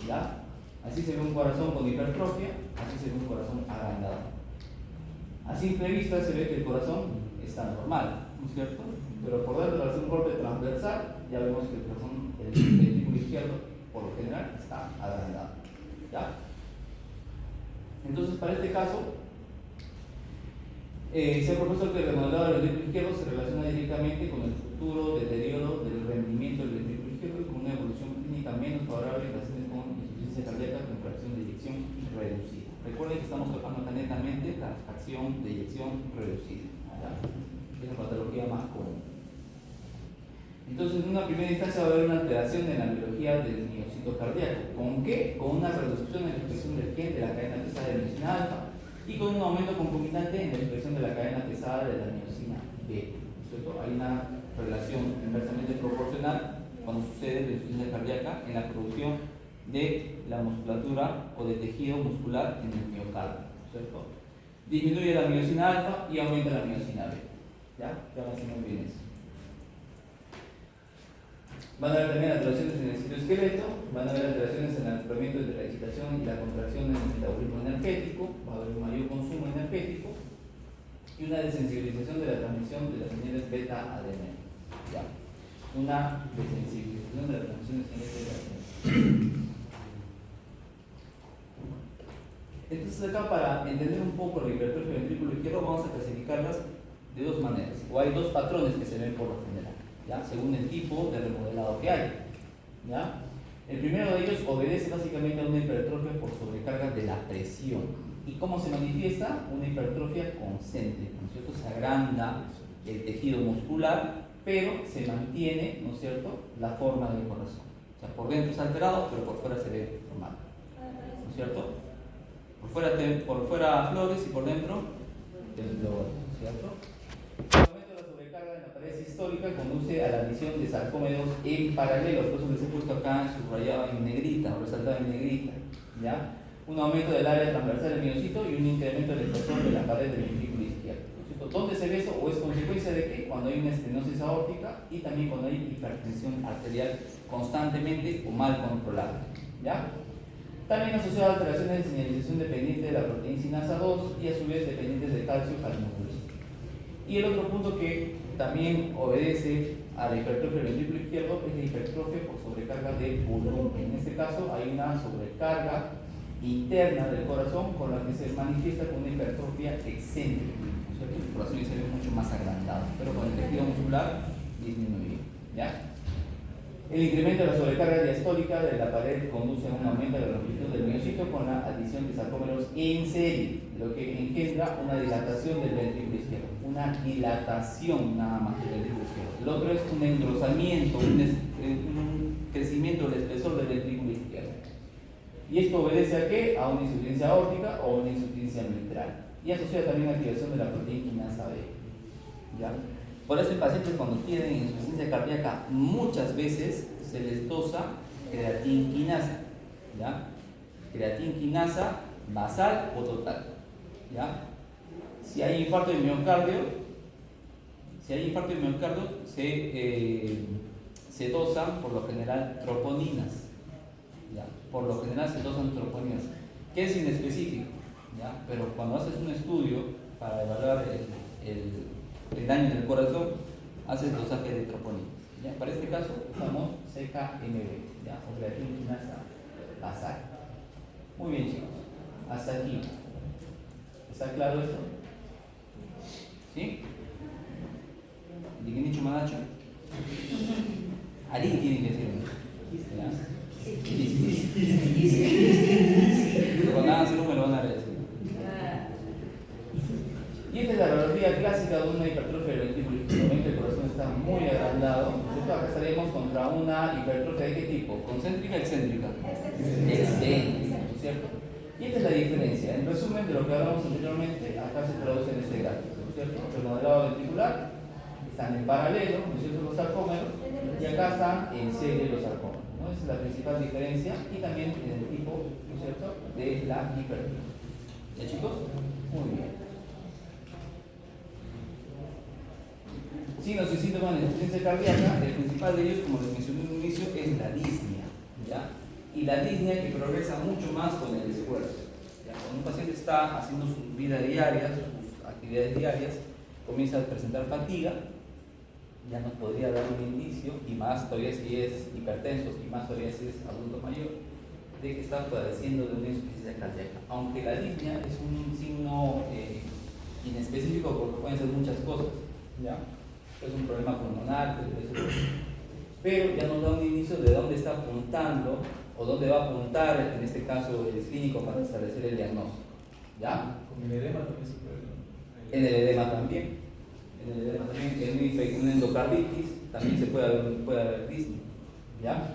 ¿Ya? Así se ve un corazón con hipertrofia, así se ve un corazón agrandado. A simple vista se ve que el corazón está normal, ¿no es cierto? Pero por darle un golpe transversal, ya vemos que el corazón, el ventrículo izquierdo, por lo general, está agrandado. ¿Ya? Entonces, para este caso, se ha propuesto que el remodelado del ventrículo izquierdo se relaciona directamente con el futuro deterioro del rendimiento del ventrículo izquierdo izquierdo y con una evolución clínica menos favorable en pacientes con insuficiencia cardíaca con fracción de eyección reducida. Recuerden que estamos tocando acá netamente la fracción de eyección reducida, ¿ya? Es la patología más común. Entonces, en una primera instancia va a haber una alteración en la biología del miocito cardíaco. ¿Con qué? Con una reducción en la expresión del gen de la cadena pesada de miocina alfa y con un aumento concomitante en la expresión de la cadena pesada de la miocina B. ¿Cierto? Hay una relación inversamente proporcional cuando sucede la insuficiencia cardíaca en la producción de la musculatura o de tejido muscular en el miocardio. ¿Cierto? Disminuye la miocina alfa y aumenta la miocina B. ¿Ya? Ya lo hacemos bien eso. Van a haber también alteraciones en el citoesqueleto, van a haber alteraciones en el acoplamiento de la excitación y la contracción en el metabolismo energético, va a haber un mayor consumo energético y una desensibilización de la transmisión de las señales beta-ADN. ¿Ya? Una desensibilización de la transmisión de señales beta-ADN. Entonces acá, para entender un poco la hipertrofia del ventrículo izquierdo, vamos a clasificarlas de dos maneras, o hay dos patrones que se ven por lo general, ¿ya? Según el tipo de remodelado que hay, ¿ya? El primero de ellos obedece básicamente a una hipertrofia por sobrecarga de la presión. ¿Y cómo se manifiesta? Una hipertrofia concéntrica, ¿no es cierto? Se agranda el tejido muscular, pero se mantiene, ¿no es cierto?, la forma del corazón. O sea, por dentro es alterado, pero por fuera se ve normal, ¿no es cierto? Por fuera flores y por dentro temblor, ¿cierto? El aumento de la sobrecarga en la pared sistólica conduce a la adición de sarcómeros en paralelo, por eso les he puesto acá subrayado en negrita o resaltado en negrita, ¿ya? Un aumento del área transversal del miocito y un incremento del espesor de la pared del ventrículo izquierdo, ¿cierto? ¿Dónde se ve eso? ¿O es consecuencia de qué? Cuando hay una estenosis aórtica y también cuando hay hipertensión arterial constantemente o mal controlada, ¿ya? También asociado a alteraciones de señalización dependiente de la proteína sinasa 2 y a su vez dependientes de calcio al músculo. Y el otro punto que también obedece a la hipertrofia del ventrículo izquierdo es la hipertrofia por sobrecarga de volumen. En este caso hay una sobrecarga interna del corazón con la que se manifiesta con una hipertrofia excéntrica, ¿no es cierto? El corazón se ve mucho más agrandado, pero con el tejido muscular disminuye, ¿ya? El incremento de la sobrecarga diastólica de la pared conduce a un aumento de la longitud del miocito con la adición de sarcómeros en serie, lo que engendra una dilatación del ventrículo izquierdo. Una dilatación nada más del ventrículo izquierdo. El otro es un engrosamiento, un crecimiento del espesor del ventrículo izquierdo. ¿Y esto obedece a qué? A una insuficiencia aórtica o una insuficiencia mitral. Y asocia también a la activación de la proteína quinasa B. ¿Ya? Por eso en pacientes cuando tienen insuficiencia cardíaca muchas veces se les dosa creatinquinasa, ¿ya? Creatinquinasa basal o total, ¿ya? Si hay infarto de miocardio, se dosan por lo general troponinas, ¿ya? Por lo general se dosan troponinas, que es inespecífico, ¿ya? Pero cuando haces un estudio para evaluar el daño del corazón, haces dosaje de troponinas, ¿ya? Para este caso usamos CKMB, ¿ya? O creatinquinasa basal. Muy bien, chicos, hasta aquí. ¿Está claro esto? ¿Sí? ¿De qué dicho Manacho? Alguien tiene que decirlo. Cuando hagan su número van a decir. Y esta es la radiografía clásica de una hipertrofia del ventrículo izquierdo. El corazón está muy agrandado. Nosotros acá estaremos contra una hipertrofia de qué tipo? ¿Concéntrica o excéntrica? Excéntrica, ¿cierto? Y esta es la diferencia. En resumen de lo que hablamos anteriormente, acá se traduce en este gráfico, ¿cierto? El modelado ventricular están en paralelo, ¿no es cierto?, los sarcómeros, y acá están en serie los sarcómeros, ¿no? Esa es la principal diferencia, y también en el tipo, ¿no es cierto?, de la hipertrofia. ¿Ya, chicos? Muy bien. Signos y síntomas de insuficiencia cardíaca, el principal de ellos, como les mencioné en un inicio, es la disnea, ¿ya? Y la disnea que progresa mucho más con el esfuerzo, ¿ya? Cuando un paciente está haciendo su vida diaria, sus actividades diarias, comienza a presentar fatiga, ya nos podría dar un indicio, y más todavía si es hipertenso, y más todavía si es adulto mayor, de que está padeciendo de una insuficiencia cardíaca. Aunque la disnea es un signo inespecífico porque pueden ser muchas cosas, ¿ya? Es un problema pulmonar, pero ya nos da un inicio de dónde está apuntando o dónde va a apuntar, en este caso, el clínico para establecer el diagnóstico. ¿Ya? Con el edema también se puede. En el edema también. En el edema también, en una endocarditis también puede haber disney. ¿Ya?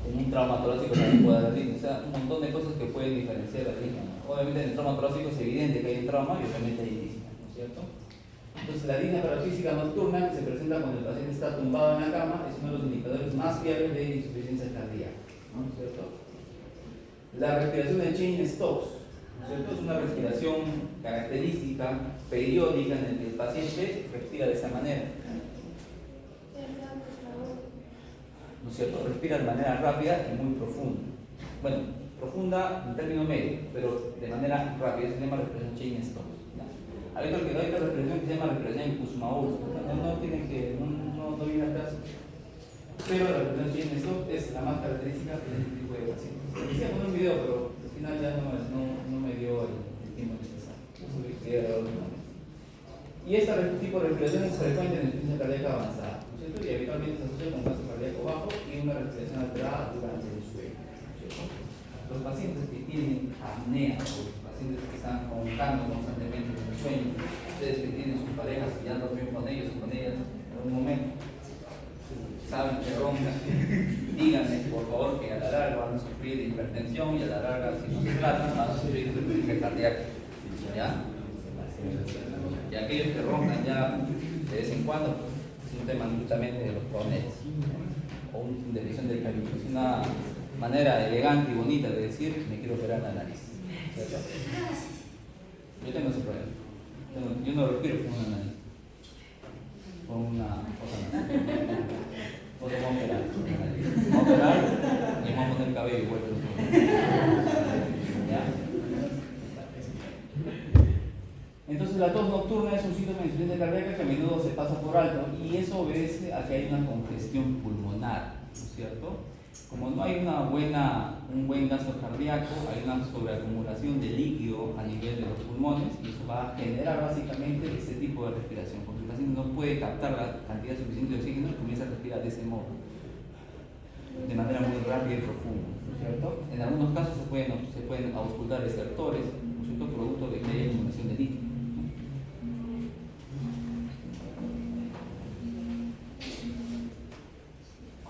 En un trauma torácico también puede haber disney. O sea, un montón de cosas que pueden diferenciar la disney. Obviamente en el trauma torácico es evidente que hay un trauma y obviamente hay disney, ¿no es cierto? Entonces la disnea parafísica nocturna, que se presenta cuando el paciente está tumbado en la cama, es uno de los indicadores más fiables de insuficiencia cardíaca, ¿no es cierto? La respiración de Cheyne-Stokes, ¿no es cierto? Es una respiración característica, periódica, en la que el paciente respira de esta manera, ¿no es cierto? Respira de manera rápida y muy profunda. Bueno, profunda en término medio, pero de manera rápida, se llama respiración Cheyne-Stokes. Hay otra respiración que se llama respiración Kusumaul, no viene al caso, pero la respiración Cheyne-Stokes es la más característica de este tipo de pacientes. Quisiera poner un video, pero al final ya no me dio el tiempo necesario. Y este tipo de respiración es frecuente en insuficiencia cardíaca avanzada, ¿no es cierto? Y habitualmente se asocia con gasto cardíaco bajo y una respiración alterada durante el sueño, ¿no es cierto? Los pacientes que tienen apnea, que están roncando constantemente en el sueño, ustedes que tienen sus parejas y ya dormieron con ellos o con ellas en algún momento, saben que roncan, díganme por favor que a la larga van a sufrir de hipertensión y a la larga, si no se tratan, van a sufrir de hipertensión cardíaca. ¿Ya? Y aquellos que roncan ya de vez en cuando, es un tema netamente de los cornetes, ¿no? O una división del cabello. Es una manera elegante y bonita de decir: me quiero operar la nariz. ¿Cierto? Yo tengo ese problema. Yo no respiro con una nariz. Con una cosa más. O te voy a operar. Voy a operar y me voy a poner el cabello igual que los. ¿Ya? Entonces la tos nocturna es un síntoma de insuficiencia cardíaca que a menudo se pasa por alto y eso obedece a que hay una congestión pulmonar, ¿no es cierto? Como no hay un buen gasto cardíaco, hay una sobreacumulación de líquido a nivel de los pulmones y eso va a generar básicamente este tipo de respiración, porque el paciente no puede captar la cantidad suficiente de oxígeno y comienza a respirar de ese modo, de manera muy rápida y profunda, ¿no es cierto? En algunos casos se pueden auscultar estertores, ¿no es cierto?, producto de que haya acumulación de líquido.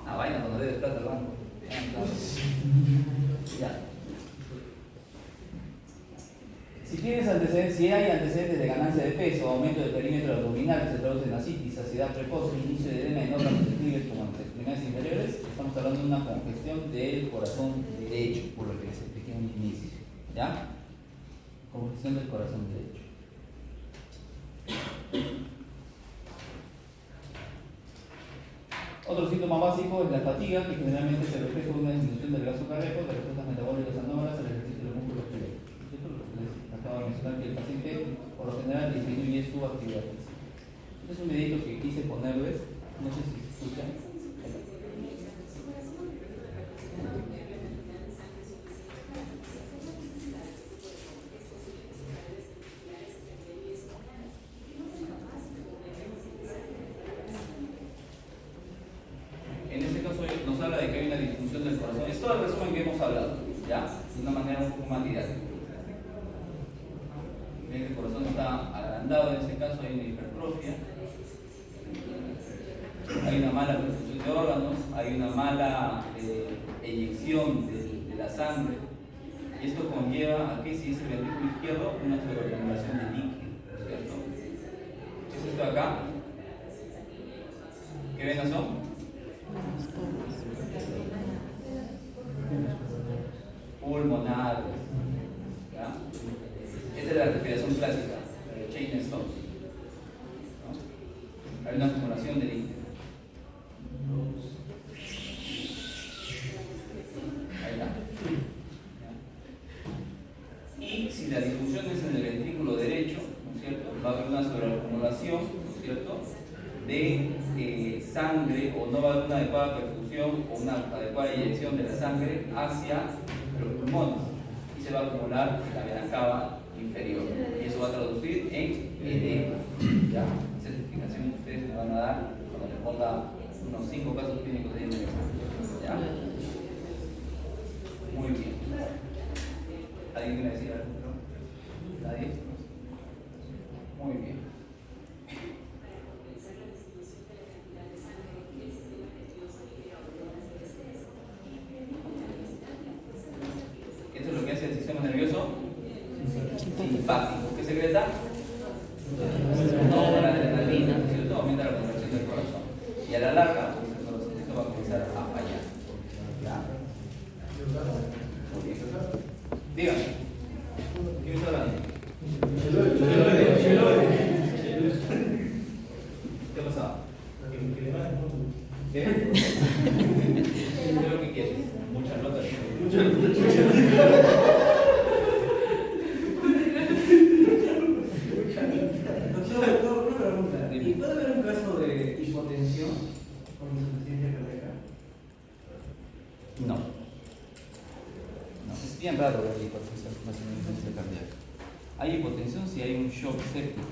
Una vaina cuando debes plata al banco. Ya. Si hay antecedentes de ganancia de peso, aumento del perímetro abdominal que se traduce en ascitis, saciedad precoz, inicio de edema en órganos sensibles como en las extremidades inferiores, estamos hablando de una congestión del corazón derecho, por lo que les expliqué en un inicio. ¿Ya? Congestión del corazón derecho. Otro síntoma básico es la fatiga, que generalmente se refleja con una disminución del gasto cardíaco, de respuestas metabólicas anómalas al ejercicio de los músculos pélvicos. Les acabo de mencionar que el paciente, por lo general, disminuye su actividad física. Este es un videito que quise ponerles, no sé si se escuchan. En este caso nos habla de que hay una disfunción del corazón. Es todo el resumen que hemos hablado, ¿ya? De una manera un poco más didáctica. Ven que el corazón está agrandado, en este caso hay una hipertrofia, hay una mala perfusión de órganos, hay una mala eyección de la sangre, y esto conlleva a que si es el ventrículo izquierdo, una sobreacumulación de líquido, ¿cierto? ¿Qué es esto de acá? ¿Qué venas son? Pulmonares, ¿ya? Esta es la respiración clásica, Cheyne-Stokes, ¿no? Hay una acumulación de líquido. Ahí está. Y si la difusión es en el ventrículo derecho, ¿no es cierto?, va a haber una sobreacumulación, ¿no es cierto?, de sangre, o no va a haber una adecuada perfusión o una adecuada eyección de la sangre hacia los pulmones y se va a acumular en la vena cava inferior y eso va a traducir en edema. ¿Ya? Esa es la explicación que ustedes me van a dar cuando les ponga unos 5 casos clínicos de INR. ¿Ya? Muy bien. ¿Alguien quiere decir algo? ¿Nadie? Muy bien. Esto es lo que hace el sistema nervioso simpático. ¿Qué secreta? No, la adrenalina, ¿cierto? Aumenta la contracción del corazón. Y a la larga, pues, esto va a comenzar a fallar. ¿Ya? Dígame. ¿Quién está hablando? ¿Qué ha pasado? ¿Qué? ¿Qué es lo que quieres? Muchas notas. Doctor, una pregunta. ¿Y puede haber un caso de hipotensión con insuficiencia cardíaca? No. No, es bien raro ver hipotensión con insuficiencia cardíaca. Hay hipotensión si hay un shock séptico.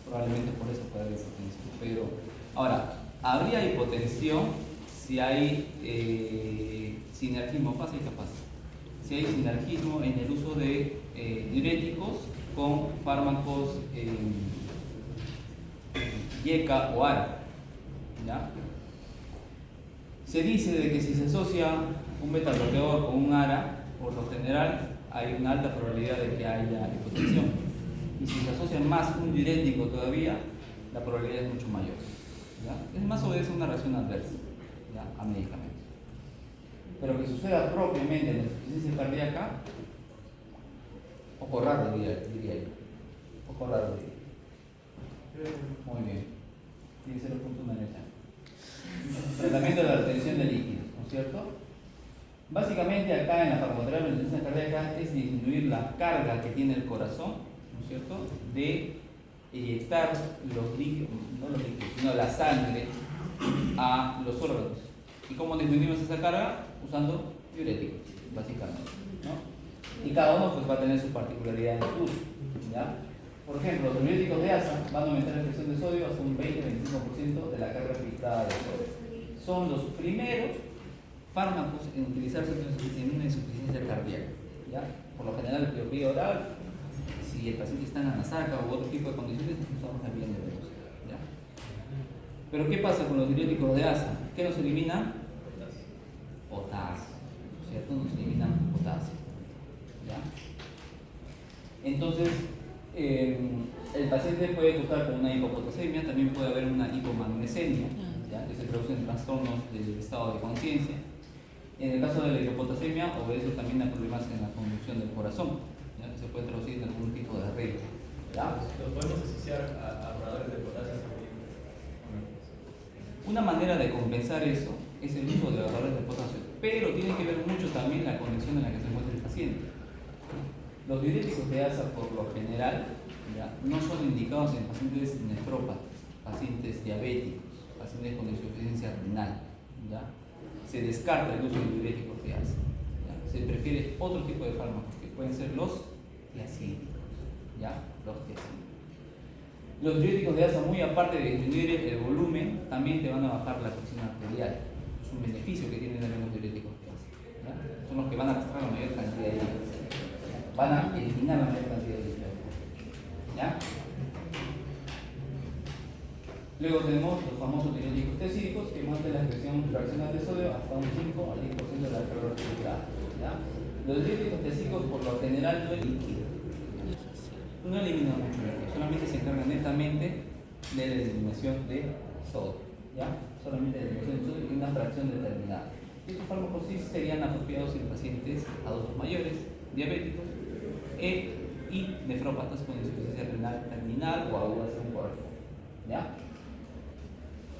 Probablemente por eso puede haber hipotensión. Pero, ahora, habría hipotensión si hay sinergismo, pasa y capaz. Si hay sinergismo en el uso de diuréticos con fármacos YECA o ARA. ¿Ya? Se dice de que si se asocia un beta bloqueador con un ARA, por lo general hay una alta probabilidad de que haya hipotensión. Y si se asocia más un diurético todavía, la probabilidad es mucho mayor. ¿Ya? Es más obedece a una reacción adversa, ¿ya? A medicamentos. Pero que suceda propiamente en la insuficiencia cardíaca, poco raro diría yo. Poco raro diría. Muy bien. 10.1 Tratamiento de la retención de líquidos, ¿no es cierto? Básicamente acá en la farmacoterapia de la insuficiencia cardíaca es disminuir la carga que tiene el corazón, ¿no es cierto? De inyectar los líquidos, no los líquidos, sino la sangre a los órganos. ¿Y cómo disminuimos esa carga? Usando diuréticos, básicamente, ¿no? Y cada uno pues va a tener su particularidad en el uso, ¿ya? Por ejemplo, los diuréticos de ASA van a aumentar la presión de sodio hasta un 20-25% de la carga filtrada de sodio. Son los primeros fármacos en utilizarse en una insuficiencia cardíaca, ¿ya? Por lo general, el vía oral, si el paciente está en la nasaca u otro tipo de condiciones, usamos el bien de veloz, ¿ya? Pero ¿qué pasa con los diuréticos de ASA? ¿Qué nos eliminan? Potasio, ¿cierto? Nos eliminan potasio, ¿ya? Entonces, el paciente puede contar con una hipopotasemia, también puede haber una hipomagnesemia, ¿ya? Que se producen trastornos del estado de conciencia. En el caso de la hipopotasemia, obedece también a problemas en la conducción del corazón, ¿ya? Que se puede traducir en algún tipo de arreglo, ¿ya? ¿Los podemos asociar a ahorradores de potasio? Una manera de compensar eso es el uso de ahorradores de potasio, pero tiene que ver mucho también la condición en la que se encuentra el paciente. Los diuréticos de ASA, por lo general, ¿ya? No son indicados en pacientes nefrópatas, pacientes diabéticos, pacientes con insuficiencia renal, ¿ya? Se descarta el uso de diuréticos de ASA, ¿ya? Se prefiere otro tipo de fármacos que pueden ser los tiacídicos, ¿ya? Los tiacídicos. Los diuréticos de ASA, muy aparte de disminuir el volumen, también te van a bajar la presión arterial. Es un beneficio que tienen también los diuréticos de ASA, ¿ya? Son los que van a arrastrar la mayor cantidad de líquidos, van a eliminar la mayor cantidad de líquidos, ¿ya? Luego tenemos los famosos diuréticos tiacídicos que muestran la expresión fraccional de sodio hasta un 5 al 10% de la carga arterial, ¿ya? Los diuréticos tiacídicos por lo general no eliminan mucho líquido, solamente se encargan netamente de la eliminación de sodio, ¿ya? Solamente de la eliminación de sodio y una fracción determinada. Estos fármacos sí serían apropiados en pacientes adultos mayores, diabéticos y nefrópatas con insuficiencia renal terminal o aguda sin corazón, ¿ya?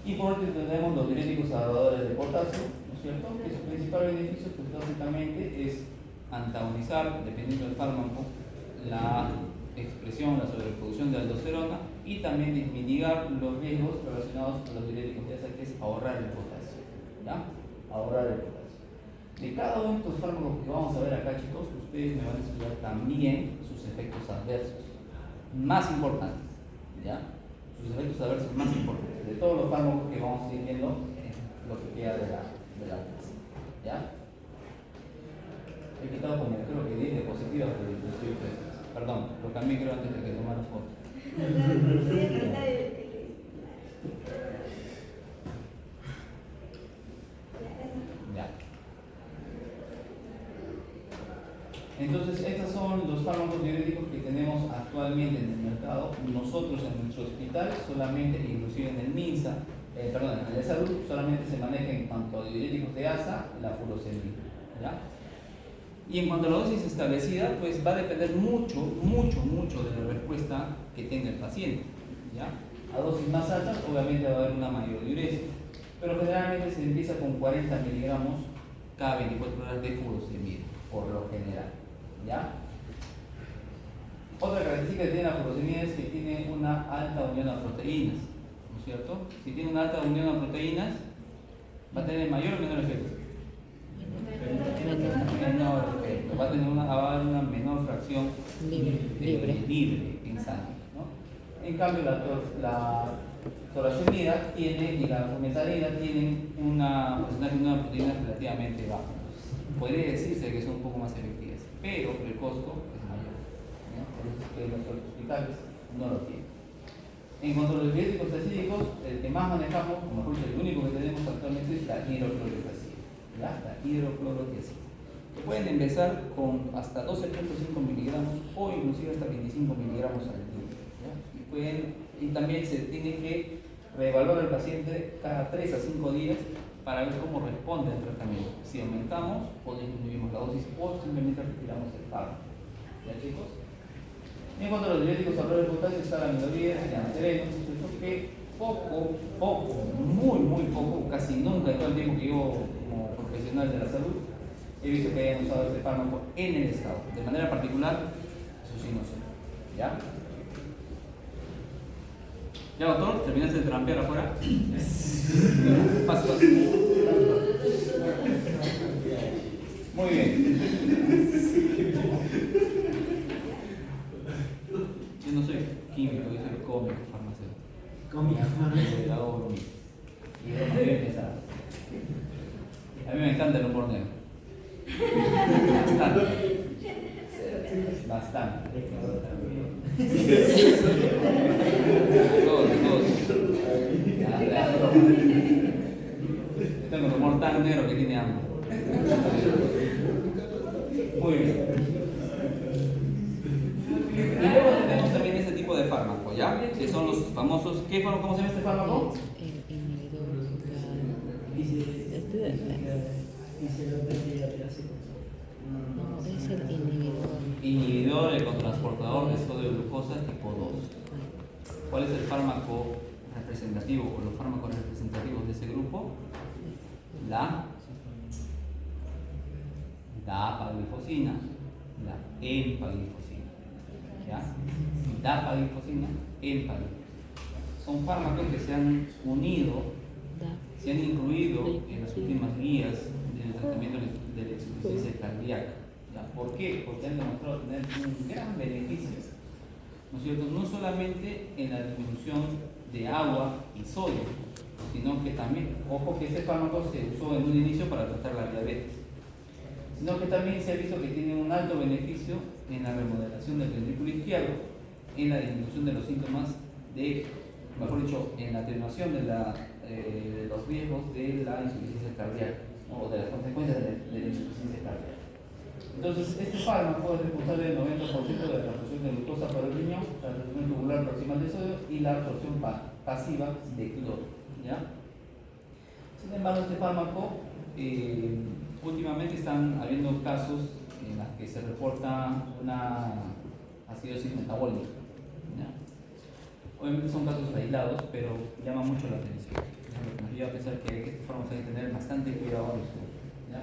Y por último tenemos los diuréticos ahorradores de potasio, ¿no es cierto? Que su principal beneficio pues básicamente es antagonizar, dependiendo del fármaco, la expresión, la sobreproducción de aldosterona y también mitigar los riesgos relacionados con los diuréticos de ASA, que es ahorrar el potasio, ¿ya? Ahorrar el potasio. De cada uno de estos fármacos que vamos a ver acá, chicos, ustedes me van a estudiar también sus efectos adversos más importantes, ¿ya? Sus efectos adversos más importantes de todos los fármacos que vamos a ir viendo en lo que queda de la clase. ¿Ya? He quitado como creo que 10 diapositivas de perdón, lo cambié creo antes de que tomara foto. Ya. Entonces, estos son los fármacos diuréticos que tenemos actualmente en el mercado. Nosotros en nuestro hospital solamente, inclusive en el MINSA, perdón, en el de salud, solamente se maneja en cuanto a diuréticos de ASA, la furosemida. ¿Ya? Y en cuanto a la dosis establecida, pues va a depender mucho de la respuesta que tenga el paciente. ¿Ya? A dosis más altas, obviamente va a haber una mayor diuresis, pero generalmente se empieza con 40 miligramos cada 24 horas de furosemida, por lo general. ¿Ya? Otra característica que tiene la furosemida es que tiene una alta unión a proteínas, ¿no es cierto? Si tiene una alta unión a proteínas, va a tener mayor o menor efecto. Menor efecto, va a tener una menor fracción libre en sangre, ¿no? En cambio, la torasemida tiene y la fumetanida tienen una porcentaje de una proteína relativamente bajo. Podría decirse que son un poco más efectivas, pero el costo es mayor, ¿no? Por eso es que los hospitales no lo tienen. En cuanto a los diuréticos acídicos, el que más manejamos, o mejor dicho, el único que tenemos actualmente es la hidroclorotiazida. La hidroclorotiazida. Pueden empezar con hasta 12.5 miligramos o inclusive hasta 25 miligramos al día. Y también se tiene que reevaluar al paciente cada 3 a 5 días para ver cómo responde al tratamiento. Si aumentamos o disminuimos la dosis o simplemente retiramos el fármaco. ¿Ya, chicos? En cuanto a los diuréticos a prueba de potasio está la amilodía, el antereno, que muy poco, casi nunca en todo el tiempo que llevo como profesional de la salud, he visto que hayan usado este fármaco en el estado. De manera particular, eso sí no sé. ¿Ya? ¿Ya, doctor? ¿Terminaste de trampear afuera? Paso. Muy bien. Yo no soy químico, yo soy cómico farmacéutico. Cómico farmacéutico. Hago bromitas. Y broma bien pesada. A mí me encanta el humor negro. Bastante. Todos. Tengo el humor tan negro que tiene hambre. Muy bien. Y luego tenemos también este tipo de fármaco, ¿ya? Que son los famosos. ¿Qué fármaco? ¿Cómo se llama este fármaco? El inhibidor. No, es el inhibidor. Inhibidor, el cotransportador de sodio de glucosa tipo 2. ¿Cuál es el fármaco representativo o los fármacos representativos de ese grupo? La dapaglifosina, la empaglifosina. ¿Ya? Dapaglifosina, empaglifosina. Son fármacos que se han unido, se han incluido en las últimas guías del tratamiento de la insuficiencia cardíaca. ¿Ya? ¿Por qué? Porque han demostrado tener un gran beneficio, ¿no es cierto? No solamente en la disminución de agua y sodio, sino que también, ojo que este fármaco se usó en un inicio para tratar la diabetes, sino que también se ha visto que tiene un alto beneficio en la remodelación del ventrículo izquierdo, en la disminución de los síntomas mejor dicho, en la atenuación de los riesgos de la insuficiencia cardíaca, ¿no? O de las consecuencias de la insuficiencia cardíaca. Entonces, este fármaco es responsable del 90% de la absorción de glucosa por el riñón, la absorción tubular proximal de sodio y la absorción pasiva de cloro. ¿Ya? Sin embargo, este fármaco, últimamente están habiendo casos en los que se reporta una acidosis metabólica. ¿Ya? Obviamente son casos aislados, pero llama mucho la atención. Nos lleva a pensar que estos fármacos hay que tener bastante cuidado en su uso. ¿Ya?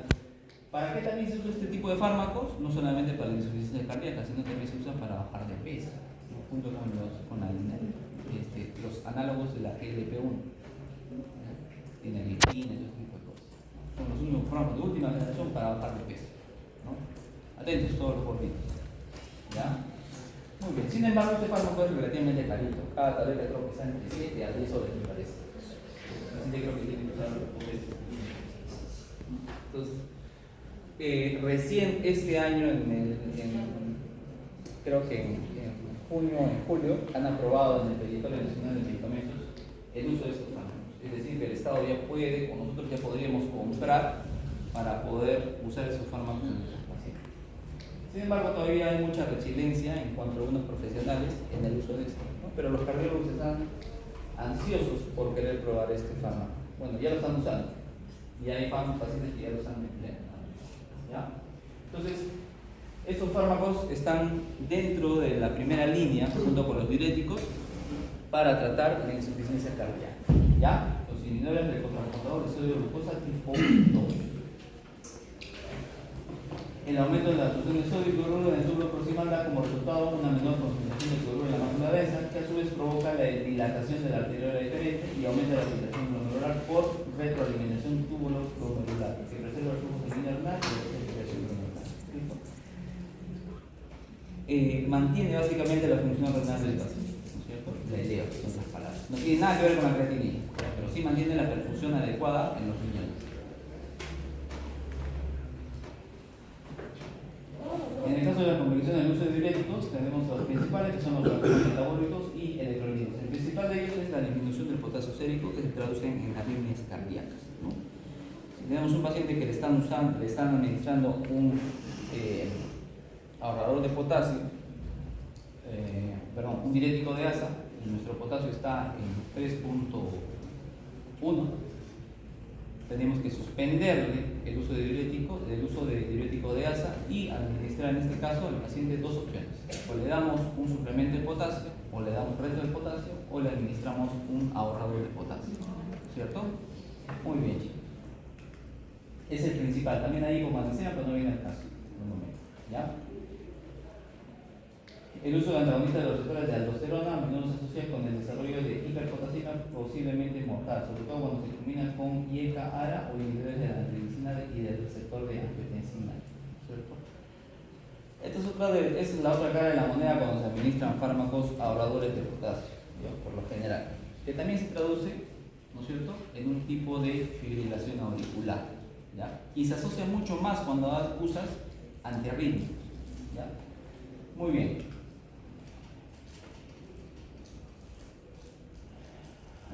¿Para qué también se usa este tipo de fármacos? No solamente para la insuficiencia cardíaca, sino también se usa para bajar de peso, ¿no? Junto con los análogos de la GLP-1, dinelipina y ese tipo de cosas. Son los únicos fármacos de última generación para bajar de peso, ¿no? Atentos todos los gorditos. ¿Ya? Muy bien. Sin embargo, este fármaco es relativamente carito. Cada tableta creo que está entre 7 a 10 soles, me parece. El paciente creo que tiene que usar OPS. Entonces, recién este año, creo que en junio o en julio, han aprobado en el Directorio Nacional de Medicamentos el uso de estos fármacos. Es decir, que el Estado ya puede, o nosotros ya podríamos comprar para poder usar esos fármacos en nuestros pacientes. Sin embargo, todavía hay mucha resiliencia en cuanto a algunos profesionales en el uso de esto, ¿no? Pero los cardiólogos están ansiosos por querer probar este fármaco. Bueno, ya lo están usando y hay pacientes que ya lo están empleando, ¿ya? Entonces, estos fármacos están dentro de la primera línea, junto con los diuréticos, para tratar la insuficiencia cardíaca, ¿ya? Los inhibidores del cotransportador de sodio glucosa tipo 2. El aumento de la absorción de sodio y cloruro en el tubo proximal da como resultado una menor concentración de cloruro en la mácula densa, que a su vez provoca la dilatación de la arteriola diferente y aumenta la filtración glomerular por retroalimentación túbulo-glomerular, que preserva el flujo sanguíneo renal y la circulación glomerular. Mantiene básicamente la función renal del paciente, ¿no es cierto? La idea, son otras palabras. No tiene nada que ver con la creatinina, pero sí mantiene la perfusión adecuada en los riñones. En el caso de la conversión del uso de diuréticos, tenemos los principales, que son los factores metabólicos y electrolitos. El principal de ellos es la disminución del potasio sérico, que se traduce en arritmias cardíacas, ¿no? Si tenemos un paciente que le están administrando un ahorrador de potasio, un diurético de asa, y nuestro potasio está en 3.1, tenemos que suspenderle el uso de diurético de asa y administrar en este caso al paciente dos opciones: o le damos un suplemento de potasio, o le damos resto de potasio, o le administramos un ahorrador de potasio, ¿cierto? Muy bien, chicos. Es el principal. También hay hipomagnesemia, pero no viene al caso en un momento, ¿ya? El uso de antagonistas de los receptores de aldosterona a menudo se asocia con el desarrollo de hiperpotasemia, posiblemente mortal, sobre todo cuando se combina con IECA-ARA o inhibidores de la angiotensina y del receptor de angiotensina, ¿cierto? Esta es la otra cara de la moneda cuando se administran fármacos ahorradores de potasio, ¿ya? Por lo general, que también se traduce, ¿no es cierto?, en un tipo de fibrilación auricular, ¿ya? Y se asocia mucho más cuando usas antiarrítmicos, ¿ya? Muy bien.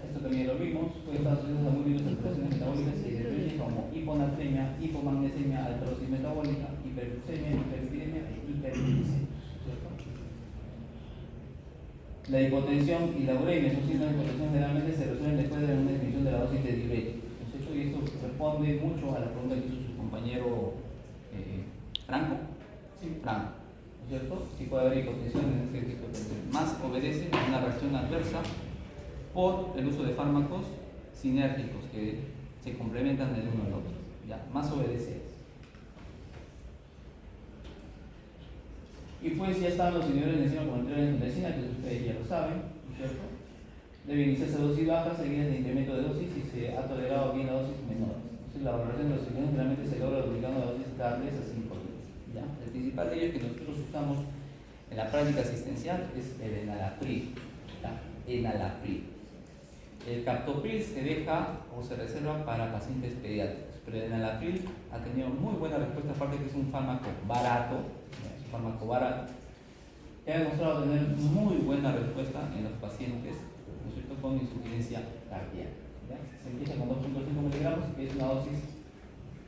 Esto también lo vimos, puede estar asociado a múltiples alteraciones metabólicas y describen como hiponatremia, hipomagnesemia, alteración metabólica, hiperglucemia, hiperlipidemia e hiperglicemia. La hipotensión y la uremia son síntomas de hipotensión, generalmente se resuelven después de una disminución de la dosis de diuréticos. Y esto responde mucho a la pregunta que hizo su compañero Franco. Sí. Franco, ¿no es cierto? Si puede haber hipotensión en este tipo de hipotensión. Más obedece a una reacción adversa por el uso de fármacos sinérgicos que se complementan del uno al otro. Ya, más obedece. Y pues ya están los inhibidores de enzima como el angiotensina, que ustedes ya lo saben, ¿no es cierto? Debe iniciarse a dosis bajas, seguidas de incremento de dosis y se ha tolerado bien la dosis menor. Entonces la valoración de los inhibidores generalmente se logra duplicando la dosis cada 3 a 5 días. ¿Ya? El principal de ellos que nosotros usamos en la práctica asistencial es el enalapril. ¿Ya? Enalapril. El captopril se deja o se reserva para pacientes pediátricos, pero el enalapril ha tenido muy buena respuesta, aparte que es un fármaco barato, que ha demostrado tener muy buena respuesta en los pacientes, ¿no es cierto?, con insuficiencia cardíaca. ¿Ya? Se empieza con 2.5 miligramos, que es una dosis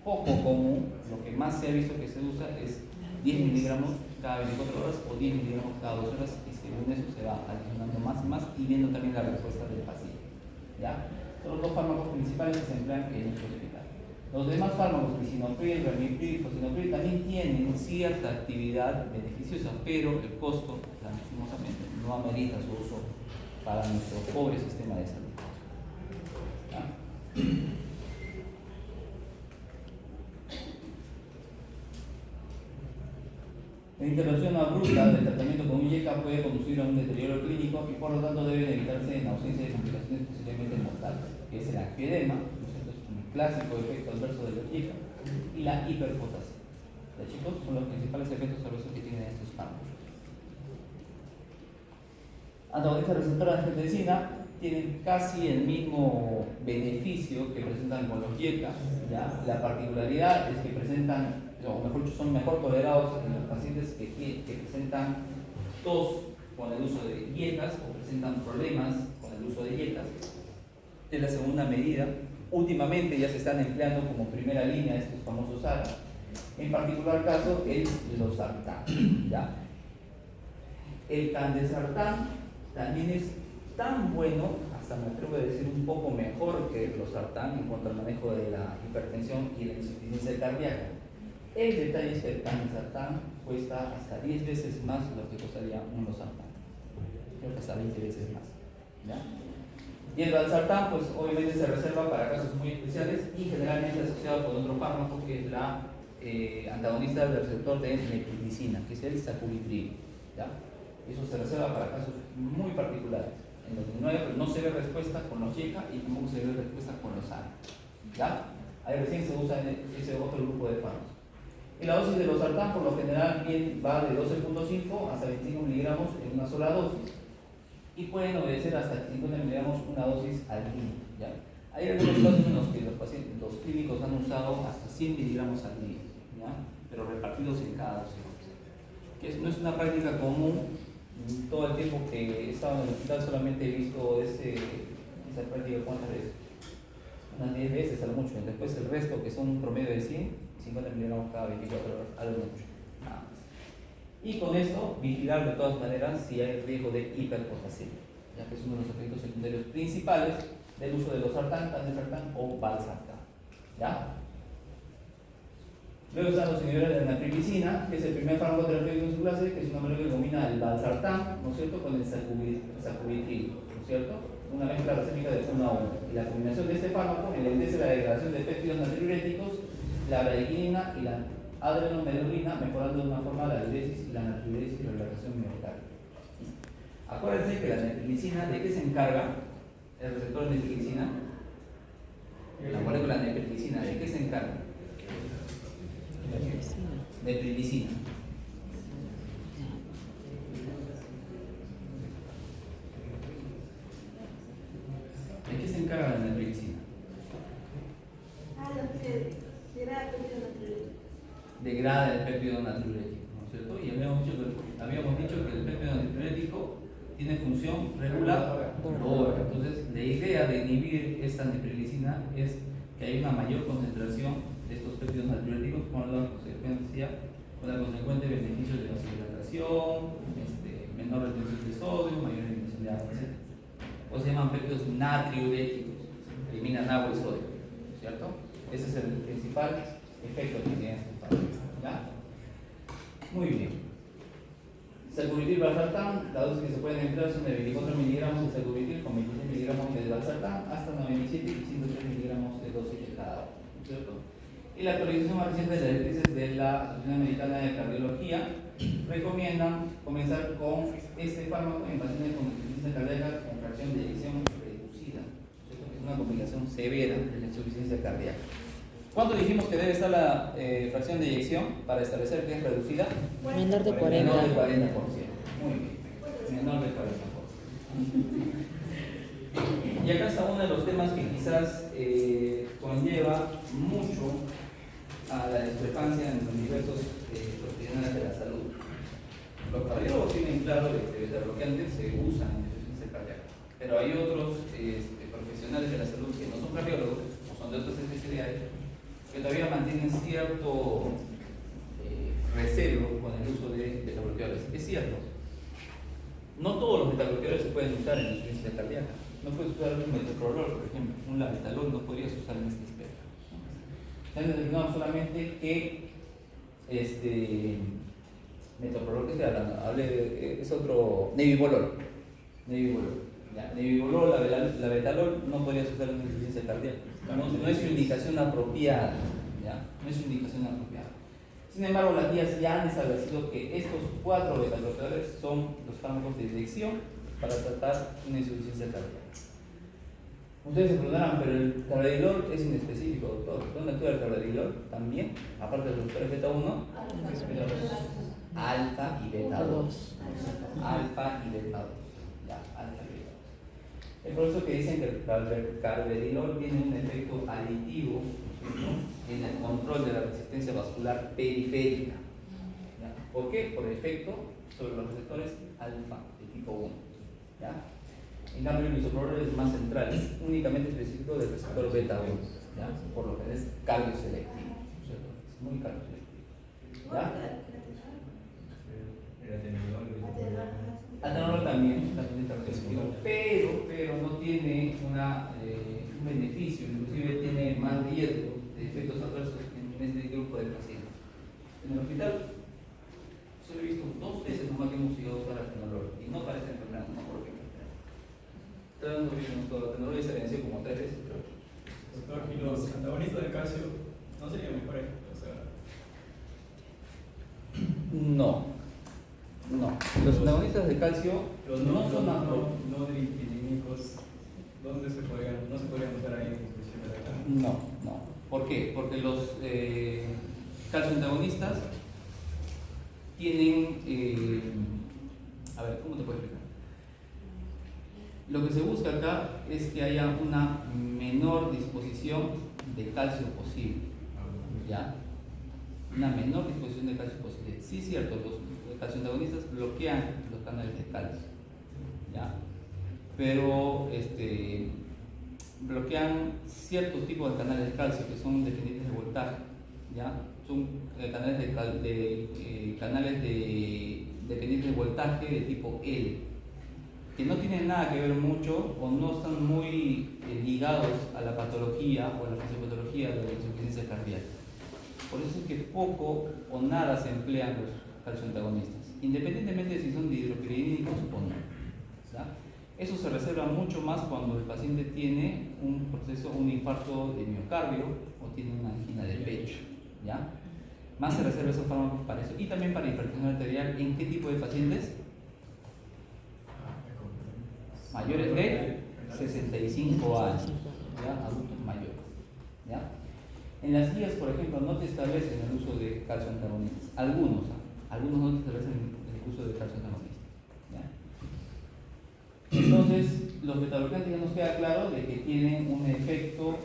poco común. Lo que más se ha visto que se usa es 10 miligramos cada 24 horas o 10 miligramos cada 2 horas, y según eso se va adicionando más y más y viendo también la respuesta del paciente. ¿Ya? Son los dos fármacos principales que se emplean en nuestro hospital. Los demás fármacos, lisinopril, ramipril, fosinopril, también tienen cierta actividad beneficiosa, pero el costo, lastimosamente, no amerita su uso para nuestro pobre sistema de salud. ¿Ya? La interrupción abrupta del tratamiento con un IECA puede conducir a un deterioro clínico y por lo tanto debe evitarse en ausencia de complicaciones posiblemente mortales, que es el angioedema, ¿no? Es un clásico efecto adverso del IECA, y la hiperpotasia. ¿Ya, chicos? Son los principales efectos adversos que tienen estos fármacos. Antagonista receptora de angiotensina tienen casi el mismo beneficio que presentan con los YECA, ¿ya? La particularidad es que presentan, o mejor dicho, son mejor tolerados en los pacientes que presentan tos con el uso de YECAs o presentan problemas con el uso de YECAs. Es la segunda medida. Últimamente ya se están empleando como primera línea estos famosos ARA. En particular caso, el losartán, ¿ya? El candesartán también es tan bueno, hasta me atrevo a decir un poco mejor que el losartán en cuanto al manejo de la hipertensión y la insuficiencia cardíaca. El detalle es que el candesartán cuesta hasta 10 veces más lo que costaría un losartán. Creo que hasta 20 veces más, ¿ya? Y el valsartán, pues obviamente se reserva para casos muy especiales y generalmente asociado con otro fármaco que es la antagonista del receptor de neprilicina, que es el sacubitril, ¿ya? Eso se reserva para casos muy particulares, en donde no se ve respuesta con los YECA y tampoco se ve respuesta con los ARA, ¿ya? Ahí recién se usa ese otro grupo de fármacos. Y la dosis de losartán por lo general va de 12.5 hasta 25 miligramos en una sola dosis. Y pueden obedecer hasta 50 miligramos una dosis al día, ¿ya? Hay algunos casos en los que los clínicos han usado hasta 100 miligramos al día, ¿ya? Pero repartidos en cada dosis. Que no es una práctica común. Todo el tiempo que he estado en el hospital solamente he visto esa práctica cuántas veces, unas 10 veces a lo mucho. Después el resto, que son un promedio de 100, 50 miligramos cada 24 horas, a lo mucho, nada más. Y con esto, vigilar de todas maneras si hay riesgo de hiperpotasemia, ya que es uno de los efectos secundarios principales del uso de losartán, candesartán o valsartán, ¿ya? Luego están los inhibidores de la neprilicina, que es el primer fármaco terapéutico en su clase, que es una molécula que combina el valsartán, ¿no es cierto?, con el sacubitril, ¿no es cierto?, una mezcla racémica de 1 a 1. Y la combinación de este fármaco enlentece la degradación de péptidos natriuréticos, la bradiquinina y la adrenomedullina, mejorando de una forma la diuresis y la natriuresis y la relajación miocardial. Acuérdense que la neprilicina, ¿de qué se encarga? El receptor de neprilicina, la molécula neprilicina, ¿de qué se encarga? Neprilicina. ¿De qué se encarga la neprilicina? Degrada el péptido natriurético, ¿no es cierto? Y habíamos dicho que el péptido natriurético tiene función reguladora. Entonces, la idea de inhibir esta neprilicina es que hay una mayor concentración de estos péptidos natriuréticos con la consecuente beneficio de vasodilatación, menor retención de sodio, mayor eliminación de agua, etc. O se llaman péptidos natriuréticos, eliminan agua y sodio, ¿cierto? Ese es el principal efecto que tiene este fármaco, ¿ya? Muy bien. Sacubitril valsartán, la dosis que se pueden emplear son de 24 miligramos de sacubitril con 26 miligramos de valsartán hasta 97 y 103 miligramos de dosis de cada uno, ¿cierto? Y la actualización más reciente de las directrices de la Asociación Americana de Cardiología recomiendan comenzar con este fármaco en pacientes con insuficiencia cardíaca con fracción de eyección reducida, ¿cierto? Es una complicación severa de la insuficiencia cardíaca. ¿Cuánto dijimos que debe estar la fracción de eyección para establecer que es reducida? Menor de 40. Menor de 40%. Muy bien. Menor de 40%. Y acá está uno de los temas que quizás conlleva mucho a la discrepancia en los diversos profesionales de la salud. Los cardiólogos tienen claro que los beta-bloqueantes se usan en insuficiencia cardíaca, pero hay otros profesionales de la salud que no son cardiólogos o son de otras especialidades que todavía mantienen cierto recelo con el uso de beta-bloqueadores. Es cierto, no todos los beta-bloqueadores se pueden usar en insuficiencia cardíaca. No puedes usar un metoprolol, por ejemplo, un labetalol no podrías usar en este espectro. Se han determinado solamente que metoprolol, ¿qué estoy hablando? Es otro nebivolol. Nebivolol, labetalol no podrías usar en insuficiencia cardíaca. No es su indicación apropiada, ¿ya? No es su indicación apropiada. Sin embargo, las guías ya han establecido que estos 4 beta-bloqueadores son los fármacos de dirección para tratar una insuficiencia cardíaca. Ustedes se preguntarán, pero el carvedilol es inespecífico, doctor. ¿Dónde actúa el carvedilol? También, aparte de los receptores beta 1, alfa y beta 2. Alfa y beta 2. Ya, alfa y beta 2. Es por eso que dicen que el carvedilol tiene un efecto aditivo, ¿no?, en el control de la resistencia vascular periférica. ¿Ya? ¿Por qué? Por efecto sobre los receptores alfa de tipo 1. ¿Ya? En cambio, el bisoprolol es más central, es únicamente específico del receptor beta 1, ¿ya? Por lo que es cardioselectivo, ¿cierto? Es muy cardioselectivo. ¿Ya? Atenolol también es cardioselectivo, pero no tiene un beneficio, inclusive tiene más riesgo de efectos adversos en este grupo de pacientes. En el hospital solo he visto 2 veces nomás que hemos ido a usar atenolol y no parece enfermedad, no por qué. Estoy dando bien todo, atenolol se venció como 3 veces, creo. Doctor, ¿y los antagonistas del calcio no sería mejor ejemplo? O sea, No. Los antagonistas de calcio no son no dipidínicos, ¿dónde no se podrían usar ahí en discusión de la cara? No. ¿Por qué? Porque los calcio antagonistas tienen, a ver, ¿cómo te puedo explicar? Lo que se busca acá es que haya una menor disposición de calcio posible, ¿ya? Una menor disposición de calcio posible. Sí, es cierto, los calcio antagonistas bloquean los canales de calcio, ¿ya? Pero bloquean ciertos tipos de canales de calcio que son dependientes de voltaje, ¿ya? Son canales dependientes de voltaje de tipo L, que no tienen nada que ver mucho o no están muy ligados a la patología o a la fisiopatología de la insuficiencia cardíaca. Por eso es que poco o nada se emplean los calcioantagonistas, independientemente de si son dihidropiridínicos o no. ¿Ya? Eso se reserva mucho más cuando el paciente tiene un infarto de miocardio o tiene una angina de pecho. ¿Ya? Más se reserva esos fármacos para eso. Y también para hipertensión arterial, ¿en qué tipo de pacientes? Mayores de 65 años, ¿ya? Adultos mayores. ¿Ya? En las guías, por ejemplo, no te establecen el uso de calcio antagonistas. Algunos no te establecen el uso de calcio antagonistas. ¿Ya? Entonces, los betabloqueantes ya nos queda claro de que tienen un efecto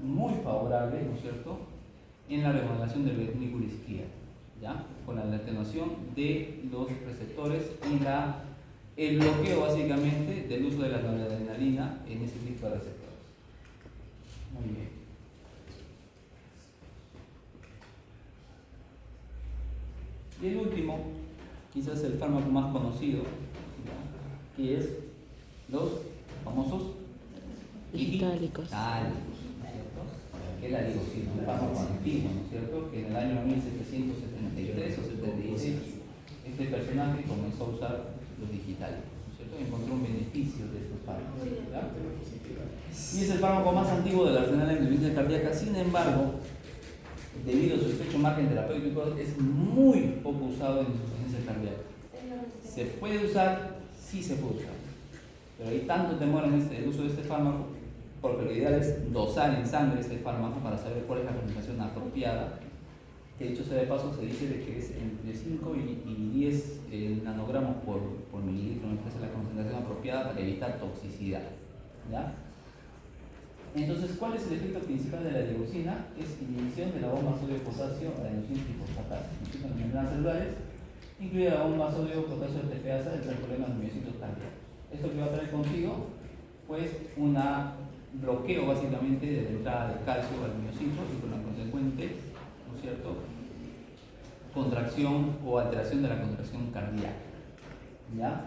muy favorable, ¿no es cierto?, en la remodelación del ventrículo izquierdo, ¿ya? Con la atenuación de los receptores y el bloqueo básicamente del uso de la noradrenalina en ese tipo de receptores. Muy bien. Y el último, quizás el fármaco más conocido, ¿ya?, que es los famosos Digitálicos. Que es la digoxina, un fármaco antiguo, ¿no es cierto?, que en el año 1773 o 76 este personaje comenzó a usar los digitales, ¿no es cierto?, y encontró un beneficio de estos fármacos, ¿ya? Y es el fármaco más antiguo del arsenal de insuficiencia cardíaca. Sin embargo, debido a su estrecho margen terapéutico, es muy poco usado en insuficiencia cardíaca. ¿Se puede usar? Sí se puede usar, pero hay tanto temor en el uso de este fármaco, porque lo ideal es dosar en sangre este fármaco para saber cuál es la concentración apropiada. Que dicho sea de paso, se dice de que es entre 5 y 10 nanogramos por mililitro, me parece la concentración apropiada para evitar toxicidad, ¿ya? Entonces, ¿cuál es el efecto principal de la digoxina? Es inhibición de la bomba sodio-potasio adenosina trifosfatasa en las membranas celulares, incluye la bomba sodio-potasio ATPasa entre el problema de los miocitos cardíacos. Esto que va a traer consigo, pues, un bloqueo básicamente de la entrada de calcio al miocito y con la consecuente, ¿no es cierto?, contracción o alteración de la contracción cardíaca. ¿Ya?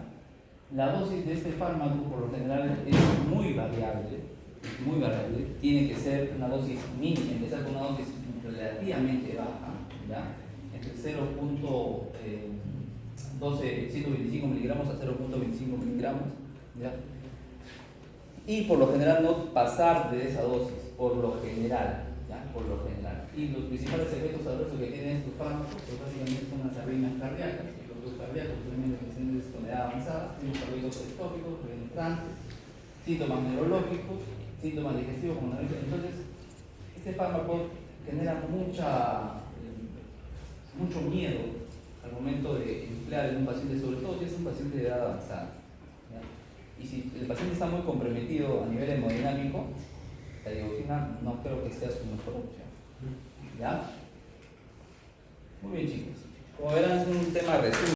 La dosis de este fármaco por lo general es muy variable, tiene que ser una dosis mínima, empezar con una dosis relativamente baja, ¿ya?, entre 125 miligramos a 0.25 miligramos, ¿ya?, y por lo general no pasar de esa dosis, por lo general, ¿ya?, por lo general. Y los principales efectos adversos que tienen estos fármacos, pues básicamente son las arritmias cardíacas, y los bloqueos cardíacos, especialmente en pacientes con edad avanzada, tienen cardíacos ectópicos, penetrantes, síntomas neurológicos, síntomas digestivos como la. Entonces, este fármaco genera mucho miedo al momento de emplear en un paciente, sobre todo si es un paciente de edad avanzada, ¿ya? Y si el paciente está muy comprometido a nivel hemodinámico, la digoxina no creo que sea su mejor opción. ¿Ya? Muy bien, chicos. Como verán, es un tema reciente.